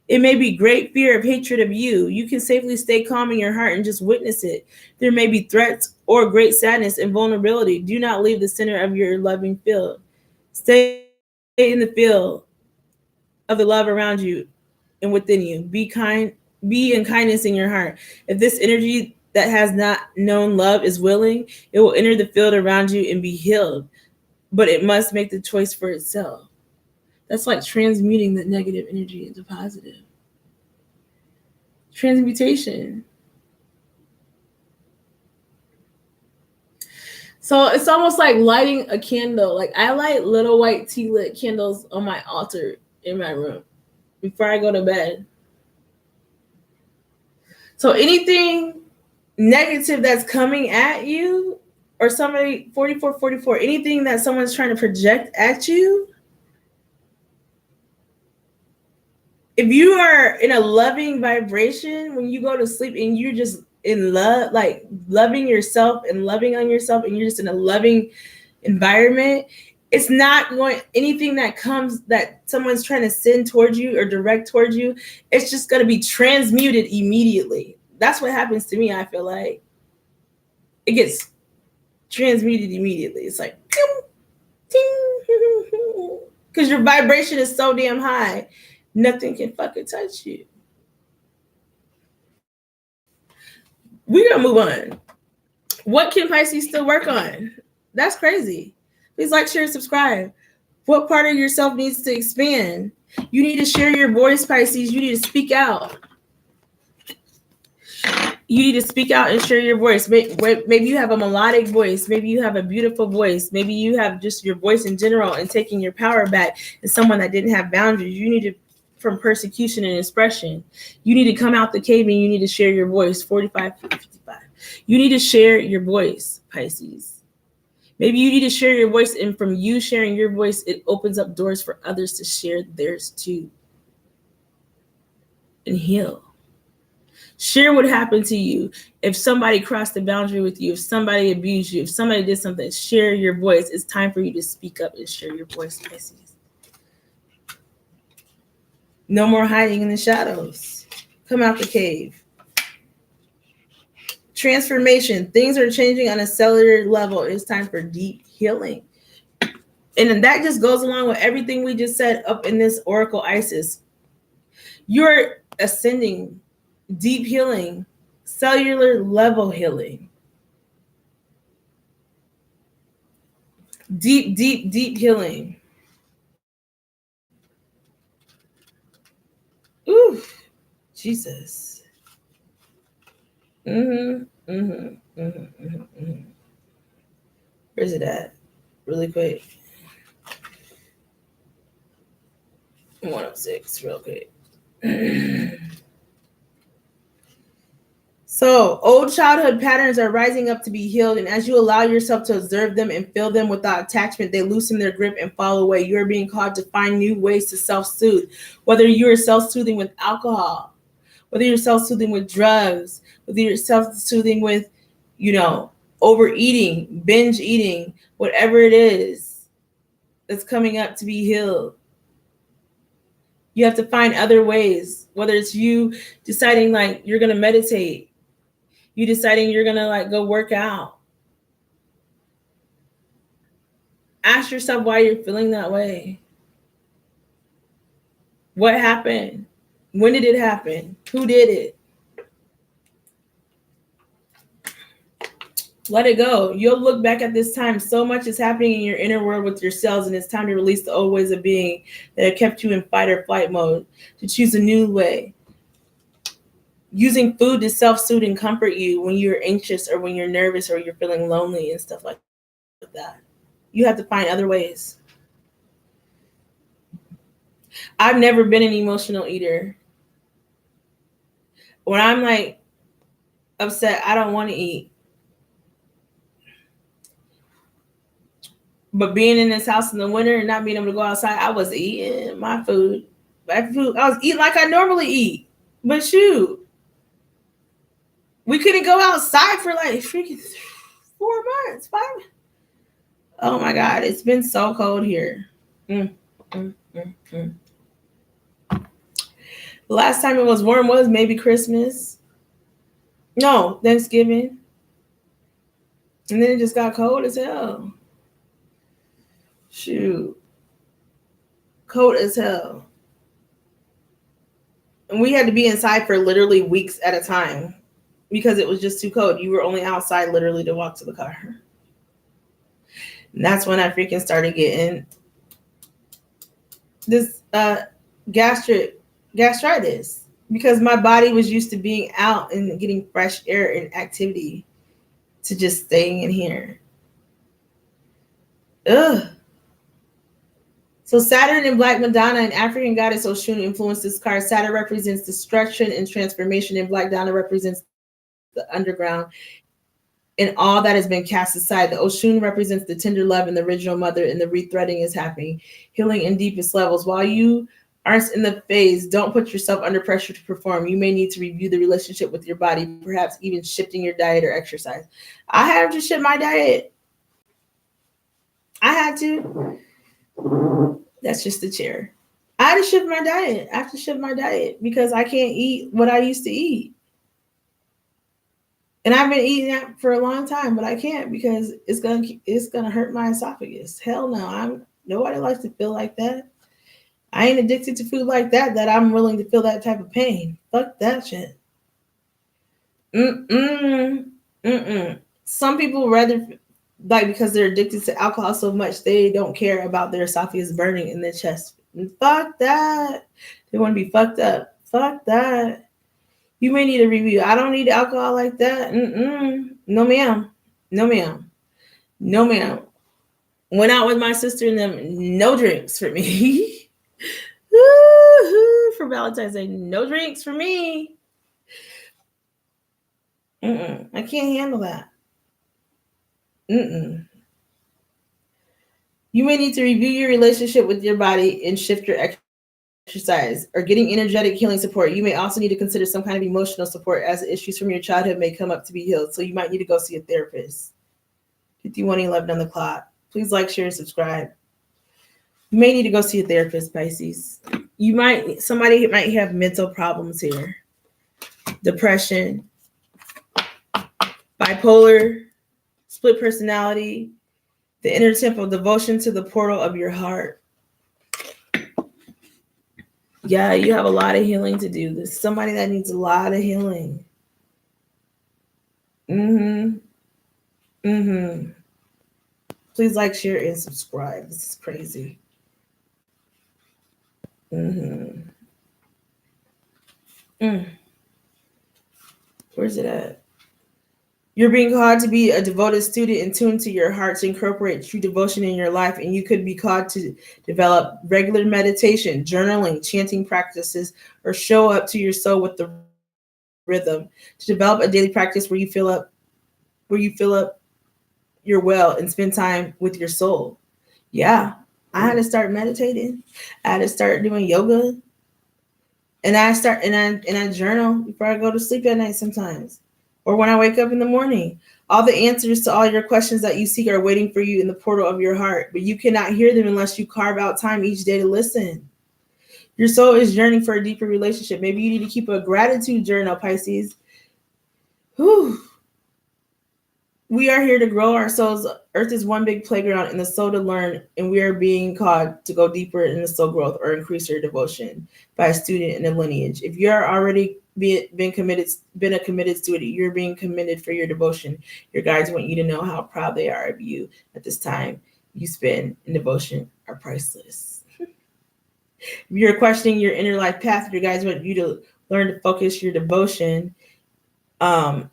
It may be great fear of hatred of you. You can safely stay calm in your heart and just witness it. There may be threats or great sadness and vulnerability. Do not leave the center of your loving field. Stay in the field of the love around you and within you. Be kind, be in kindness in your heart. If this energy that has not known love is willing, it will enter the field around you and be healed. But it must make the choice for itself. That's like transmuting the negative energy into positive. Transmutation. So it's almost like lighting a candle. Like I light little white tea lit candles on my altar in my room before I go to bed. So anything negative that's coming at you, or somebody 44, anything that someone's trying to project at you, if you are in a loving vibration when you go to sleep and you're just in love, like loving yourself and loving on yourself, and you're just in a loving environment, it's not going, anything that comes that someone's trying to send towards you or direct towards you, it's just going to be transmuted immediately. That's what happens to me. I feel like it gets transmuted immediately. It's like, because your vibration is so damn high, nothing can fucking touch you. We're gonna move on. What can Pisces still work on? That's crazy. Please like, share, subscribe. What part of yourself needs to expand? You need to share your voice, Pisces. You need to speak out. You need to speak out and share your voice. Maybe you have a melodic voice. Maybe you have a beautiful voice. Maybe you have just your voice in general and taking your power back as someone that didn't have boundaries. You need to, from persecution and expression, you need to come out the cave and you need to share your voice. 45, 55. You need to share your voice, Pisces. Maybe you need to share your voice, and from you sharing your voice, it opens up doors for others to share theirs too. And heal. Share what happened to you. If somebody crossed the boundary with you, if somebody abused you, if somebody did something, share your voice. It's time for you to speak up and share your voice, Pisces. No more hiding in the shadows. Come out the cave. Transformation. Things are changing on a cellular level. It's time for deep healing. And that just goes along with everything we just said up in this Oracle Isis. You're ascending. Deep healing, cellular level healing. Deep, deep, deep healing. Ooh, Jesus. Where's it at? Really quick. 106, real quick. So old childhood patterns are rising up to be healed, and as you allow yourself to observe them and feel them without attachment, they loosen their grip and fall away. You are being called to find new ways to self-soothe, whether you are self-soothing with alcohol, whether you're self-soothing with drugs, whether you're self-soothing with, overeating, binge eating, whatever it is that's coming up to be healed. You have to find other ways, whether it's you deciding like you're going to meditate, you deciding you're going to like go work out. Ask yourself why you're feeling that way. What happened? When did it happen? Who did it? Let it go. You'll look back at this time. So much is happening in your inner world with your cells, and it's time to release the old ways of being that have kept you in fight or flight mode, to choose a new way. Using food to self-soothe and comfort you when you're anxious or when you're nervous or you're feeling lonely and stuff like that. You have to find other ways. I've never been an emotional eater. When I'm like upset, I don't want to eat. But being in this house in the winter and not being able to go outside, I was eating my food. I was eating like I normally eat. But shoot, we couldn't go outside for like freaking 4 months, 5. Oh my God, it's been so cold here. The last time it was warm was maybe Christmas. No, Thanksgiving. And then it just got cold as hell. Shoot. Cold as hell. And we had to be inside for literally weeks at a time because it was just too cold. You were only outside literally to walk to the car. And that's when I freaking started getting this gastritis. because my body was used to being out and getting fresh air and activity to just staying in here. Ugh. So Saturn and Black Madonna and African goddess Oshun influence this card. Saturn represents destruction and transformation, and Black Madonna represents the underground and all that has been cast aside. The Oshun represents the tender love and the original mother, and the rethreading is happening, healing in deepest levels. While you aren't in the phase, don't put yourself under pressure to perform. You may need to review the relationship with your body, perhaps even shifting your diet or exercise. I had to shift my diet. I had to. That's just the chair. I had to shift my diet. I have to shift my diet because I can't eat what I used to eat. And I've been eating that for a long time, but I can't because it's gonna hurt my esophagus. Hell no, nobody likes to feel like that. I ain't addicted to food like that I'm willing to feel that type of pain. Fuck that shit. Some people rather, like, because they're addicted to alcohol so much, they don't care about their esophagus burning in their chest. Fuck that. They want to be fucked up. Fuck that. You may need a review. I don't need alcohol like that. No, ma'am. No, ma'am. No, ma'am. Went out with my sister and them. No drinks for me. For Valentine's Day. No drinks for me. I can't handle that. You may need to review your relationship with your body and shift your exercise or getting energetic healing support. You may also need to consider some kind of emotional support as issues from your childhood may come up to be healed. So you might need to go see a therapist. 51:11 on the clock. Please like, share, and subscribe. You may need to go see a therapist, Pisces. Somebody might have mental problems here. Depression, bipolar, split personality, the inner temple, devotion to the portal of your heart. Yeah, you have a lot of healing to do. There's somebody that needs a lot of healing. Please like, share, and subscribe. This is crazy. Where's it at? You're being called to be a devoted student in tune to your heart, to incorporate true devotion in your life, and you could be called to develop regular meditation, journaling, chanting practices, or show up to your soul with the rhythm. To develop a daily practice where you fill up your well and spend time with your soul. Yeah, I had to start meditating. I had to start doing yoga, and I journal before I go to sleep at night sometimes. Or when I wake up in the morning. All the answers to all your questions that you seek are waiting for you in the portal of your heart, but you cannot hear them unless you carve out time each day to listen. Your soul is yearning for a deeper relationship. Maybe you need to keep a gratitude journal, Pisces. Whew. We are here to grow our souls. Earth is one big playground and the soul to learn, and we are being called to go deeper in the soul growth or increase your devotion by a student in a lineage. If you are already been a committed student, you're being committed for your devotion. Your guides want you to know how proud they are of you at this time you spend in devotion are priceless. If you're questioning your inner life path, your guides want you to learn to focus your devotion in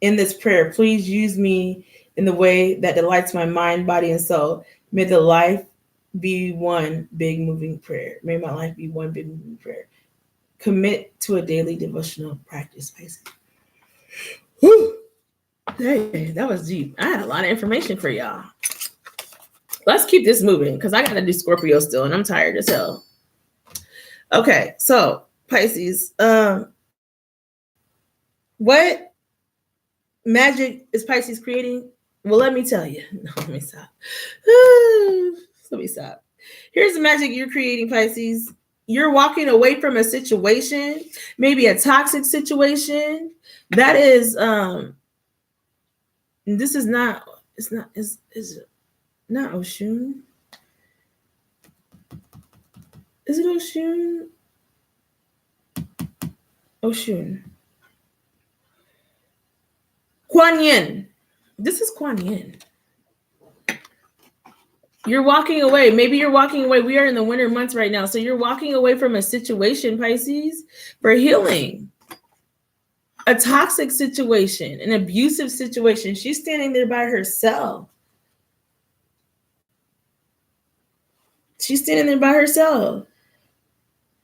this prayer. Please use me in the way that delights my mind, body, and soul. May the life be one big moving prayer. May my life be one big moving prayer. Commit to a daily devotional practice, Pisces. Hey, that was deep. I had a lot of information for y'all. Let's keep this moving because I got to do Scorpio still, and I'm tired as hell. Okay, so Pisces, what magic is Pisces creating? Well, let me tell you. No, let me stop. Let me stop. Here's the magic you're creating, Pisces. You're walking away from a situation, maybe a toxic situation. That is, this is not, it's not Oshun. Is it Oshun? Oshun. Kuan Yin. This is Kuan Yin. You're walking away. Maybe you're walking away. We are in the winter months right now. So you're walking away from a situation, Pisces, for healing. A toxic situation, an abusive situation. She's standing there by herself. She's standing there by herself.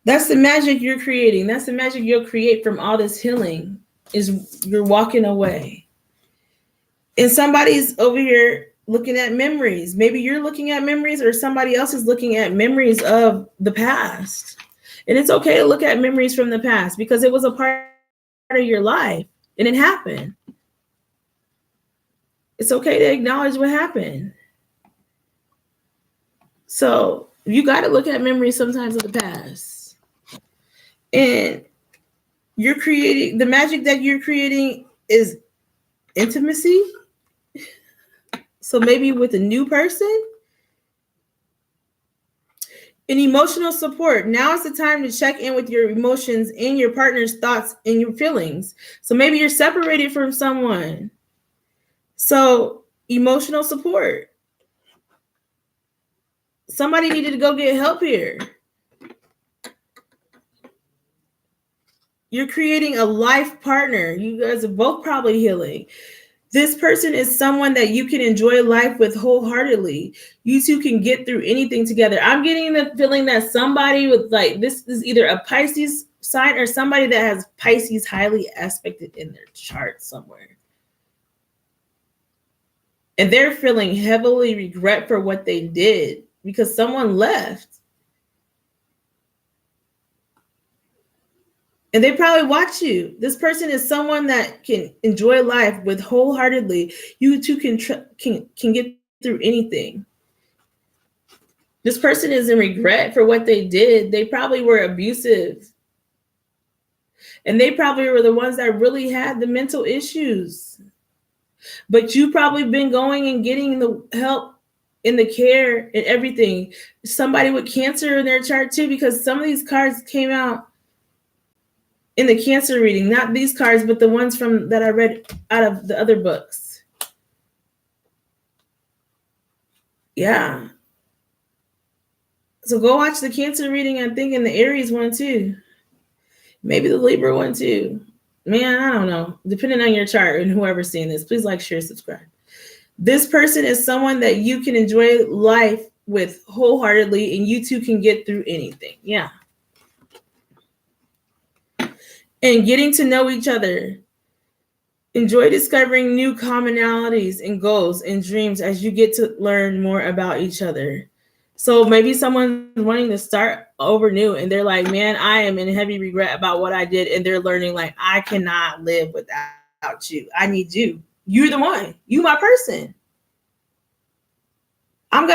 That's the magic you're creating. That's the magic you'll create from all this healing, is you're walking away. And somebody's over here looking at memories. Maybe you're looking at memories, or somebody else is looking at memories of the past. And it's okay to look at memories from the past because it was a part of your life and it happened. It's okay to acknowledge what happened. So you got to look at memories sometimes of the past. And you're creating, the magic that you're creating is intimacy. So maybe with a new person. And emotional support. Now is the time to check in with your emotions and your partner's thoughts and your feelings. So maybe you're separated from someone. So emotional support. Somebody needed to go get help here. You're creating a life partner. You guys are both probably healing. This person is someone that you can enjoy life with wholeheartedly. You two can get through anything together. I'm getting the feeling that somebody with, like, this is either a Pisces sign or somebody that has Pisces highly aspected in their chart somewhere. And they're feeling heavily regret for what they did because someone left. And they probably watch you. This person is someone that can enjoy life with wholeheartedly. You two can get through anything. This person is in regret for what they did. They probably were abusive. And they probably were the ones that really had the mental issues. But you probably been going and getting the help and the care and everything. Somebody with cancer in their chart too, because some of these cards came out in the cancer reading, not these cards, but the ones from that I read out of the other books. Yeah. So go watch the cancer reading, I think, and the Aries one too. Maybe the Libra one too. Man, I don't know. Depending on your chart and whoever's seeing this, please like, share, subscribe. This person is someone that you can enjoy life with wholeheartedly, and you two can get through anything. Yeah. And getting to know each other. Enjoy discovering new commonalities and goals and dreams as you get to learn more about each other. So maybe someone's wanting to start over new and they're like, man, I am in heavy regret about what I did. And they're learning, like, I cannot live without you. I need you. You're the one. You my person. I'm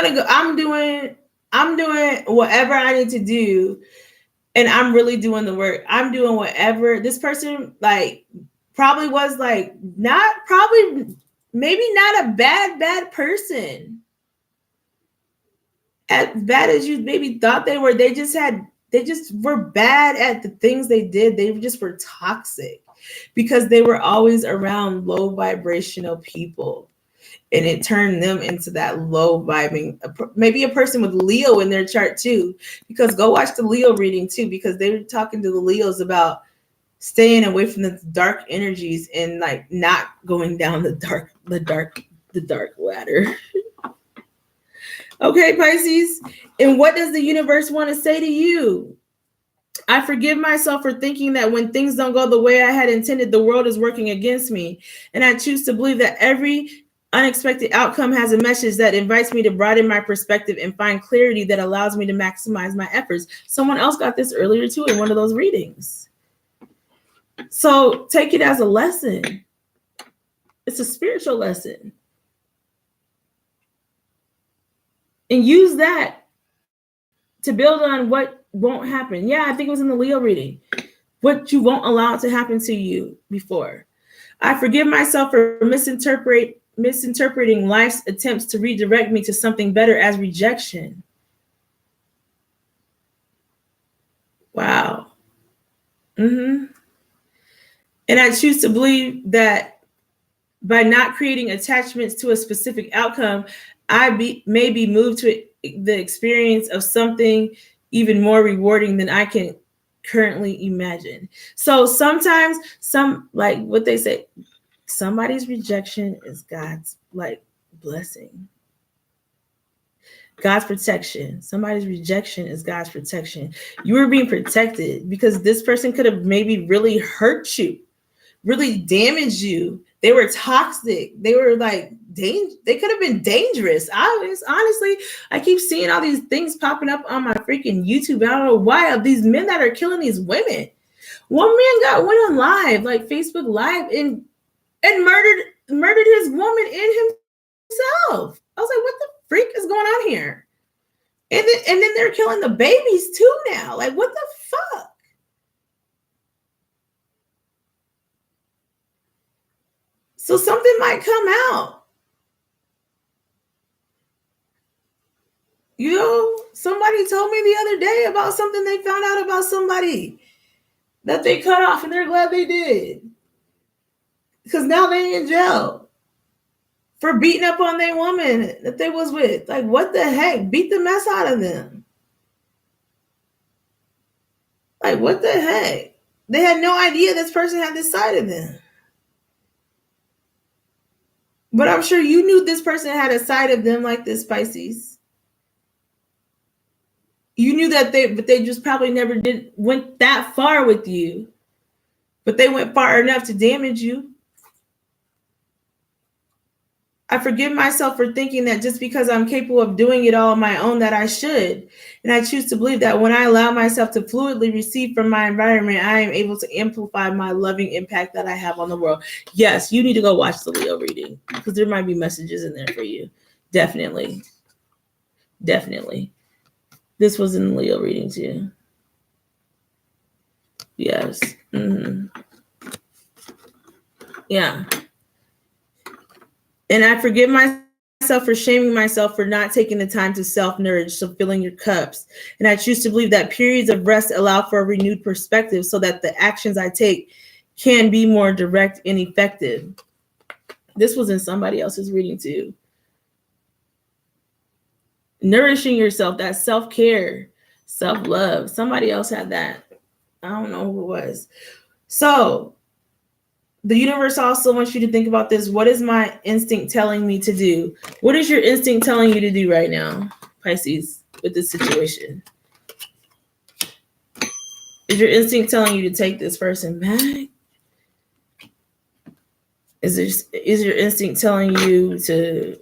doing whatever I need to do. And I'm really doing the work. I'm doing whatever. This person, like, probably was like, maybe not a bad person. As bad as you maybe thought they were, they just were bad at the things they did. They just were toxic because they were always around low vibrational people. And it turned them into that low vibing, maybe a person with Leo in their chart too, because go watch the Leo reading too, because they were talking to the Leos about staying away from the dark energies and, like, not going down the dark ladder. Okay, Pisces. And what does the universe want to say to you? I forgive myself for thinking that when things don't go the way I had intended, the world is working against me. And I choose to believe that every unexpected outcome has a message that invites me to broaden my perspective and find clarity that allows me to maximize my efforts. Someone else got this earlier too in one of those readings. So take it as a lesson. It's a spiritual lesson. And use that to build on what won't happen. Yeah, I think it was in the Leo reading. What you won't allow to happen to you before. I forgive myself for misinterpreting life's attempts to redirect me to something better as rejection. Wow. And I choose to believe that by not creating attachments to a specific outcome, may be moved to the experience of something even more rewarding than I can currently imagine. So sometimes like what they say, somebody's rejection is God's like blessing. God's protection. Somebody's rejection is God's protection. You were being protected because this person could have maybe really hurt you, really damaged you. They were toxic. They were like they could have been dangerous. Honestly, I keep seeing all these things popping up on my freaking YouTube. I don't know why, of these men that are killing these women. One man went on live, like Facebook Live, and murdered his woman and himself. I was like, what the freak is going on here? And then they're killing the babies too now. Like, what the fuck? So something might come out. You know, somebody told me the other day about something they found out about somebody that they cut off, and they're glad they did. Because now they in jail for beating up on their woman that they was with. Like, what the heck? Beat the mess out of them. Like, what the heck? They had no idea this person had this side of them. But I'm sure you knew this person had a side of them like this, Pisces. You knew that they just probably never went that far with you. But they went far enough to damage you. I forgive myself for thinking that just because I'm capable of doing it all on my own that I should. And I choose to believe that when I allow myself to fluidly receive from my environment, I am able to amplify my loving impact that I have on the world. Yes, you need to go watch the Leo reading because there might be messages in there for you. Definitely. Definitely. This was in the Leo reading too. Yes. Mm-hmm. Yeah. And I forgive myself for shaming myself for not taking the time to self-nourish, so filling your cups. And I choose to believe that periods of rest allow for a renewed perspective so that the actions I take can be more direct and effective. This was in somebody else's reading too. Nourishing yourself, that self-care, self-love. Somebody else had that. I don't know who it was. So the universe also wants you to think about this. What is my instinct telling me to do? What is your instinct telling you to do right now, Pisces, with this situation? Is your instinct telling you to take this person back? Is your instinct telling you to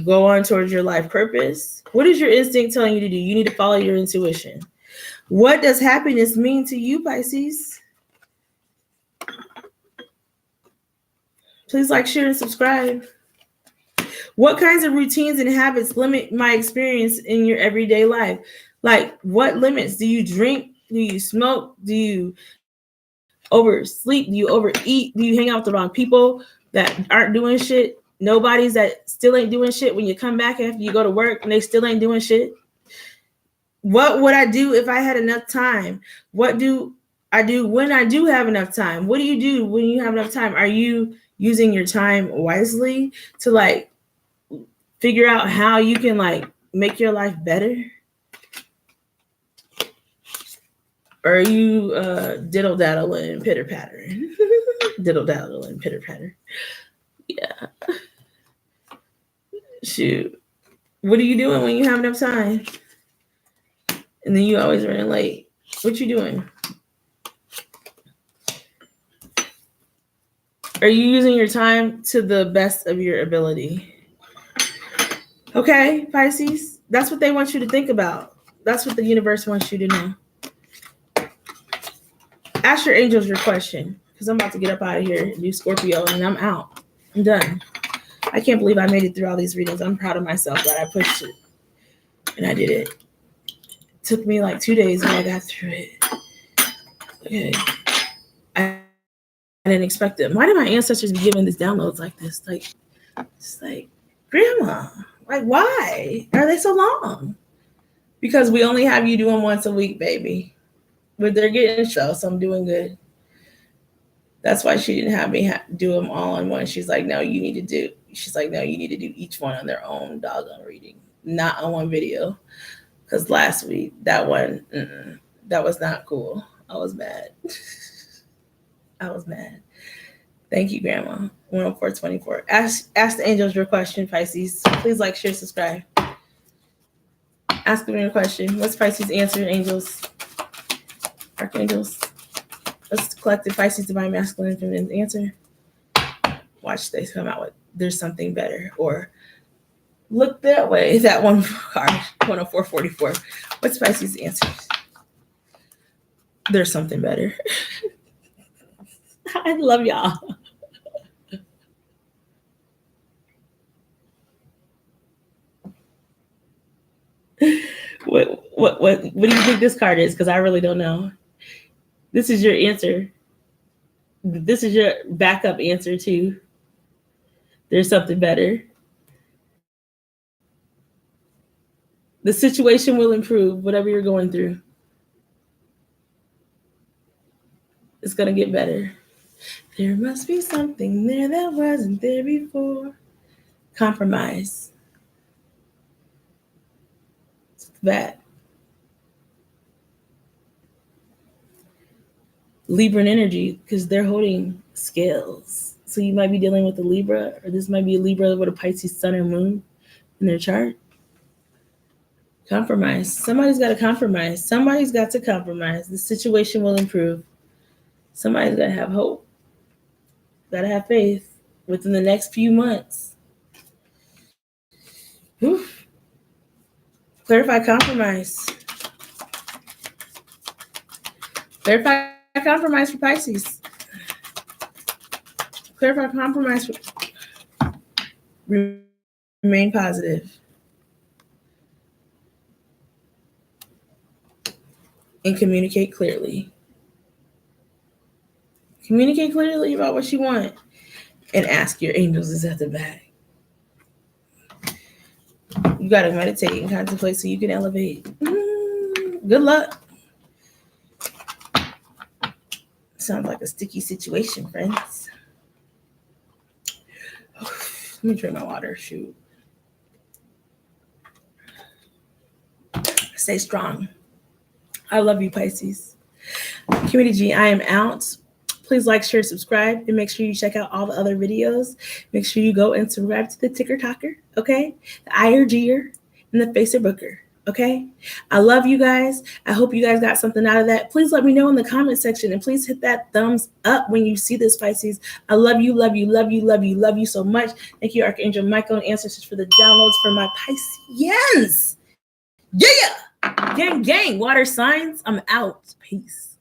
go on towards your life purpose? What is your instinct telling you to do? You need to follow your intuition. What does happiness mean to you, Pisces? Please like, share, and subscribe. What kinds of routines and habits limit my experience in your everyday life? Like, what limits? Do you drink? Do you smoke? Do you oversleep? Do you overeat? Do you hang out with the wrong people that aren't doing shit? Nobodies that still ain't doing shit when you come back after you go to work and they still ain't doing shit? What would I do if I had enough time? What do I do when I do have enough time? What do you do when you have enough time? Are you using your time wisely to like figure out how you can like make your life better? Or are you diddle daddle and pitter patter? Diddle daddle and pitter patter. Yeah. Shoot. What are you doing when you have enough time? And then you always running late. What you doing? Are you using your time to the best of your ability? Okay, Pisces, that's what they want you to think about. That's what the universe wants you to know. Ask your angels your question, because I'm about to get up out of here and do Scorpio, and I'm out. I'm done. I can't believe I made it through all these readings. I'm proud of myself that I pushed it, and I did it. It took me like 2 days, and I got through it. Okay. I didn't expect it. Why did my ancestors be giving these downloads like this? Like, it's like, Grandma, like, why are they so long? Because we only have you doing once a week, baby. But they're getting show, so I'm doing good. That's why she didn't have me do them all in one. She's like, no, you need to do. She's like, no, you need to do each one on their own doggone reading, not on one video. Because last week, that one, that was not cool. I was mad. I was mad. Thank you, Grandma. 10424. Ask the angels your question, Pisces. Please like, share, subscribe. Ask them your question. What's Pisces' answer, angels? Archangels. What's the collective Pisces divine masculine and feminine answer? Watch they come out with there's something better. Or look that way. That one card, 10444. What's Pisces' answer? There's something better. I love y'all. What do you think this card is? Because I really don't know. This is your answer. This is your backup answer too. There's something better. The situation will improve, whatever you're going through. It's going to get better. There must be something there that wasn't there before. Compromise. That. Libran energy, because they're holding scales. So you might be dealing with a Libra, or this might be a Libra with a Pisces sun or moon in their chart. Compromise. Somebody's got to compromise. Somebody's got to compromise. The situation will improve. Somebody's got to have hope. Got to have faith within the next few months. Oof. Clarify compromise. Clarify compromise for Pisces. Clarify compromise for remain positive. And communicate clearly. Communicate clearly about what you want. And ask your angels is at the back. You got to meditate and contemplate so you can elevate. Good luck. Sounds like a sticky situation, friends. Let me drink my water. Shoot. Stay strong. I love you, Pisces. KimmyDaG, I am out. Please like, share, subscribe, and make sure you check out all the other videos. Make sure you go and subscribe to the Ticker Talker, okay? The IRGer and the Facer Booker, okay? I love you guys. I hope you guys got something out of that. Please let me know in the comment section, and please hit that thumbs up when you see this, Pisces. I love you, love you, love you, love you, love you so much. Thank you, Archangel Michael and Ancestors, for the downloads for my Pisceans. Yeah! Gang, gang, water signs. I'm out. Peace.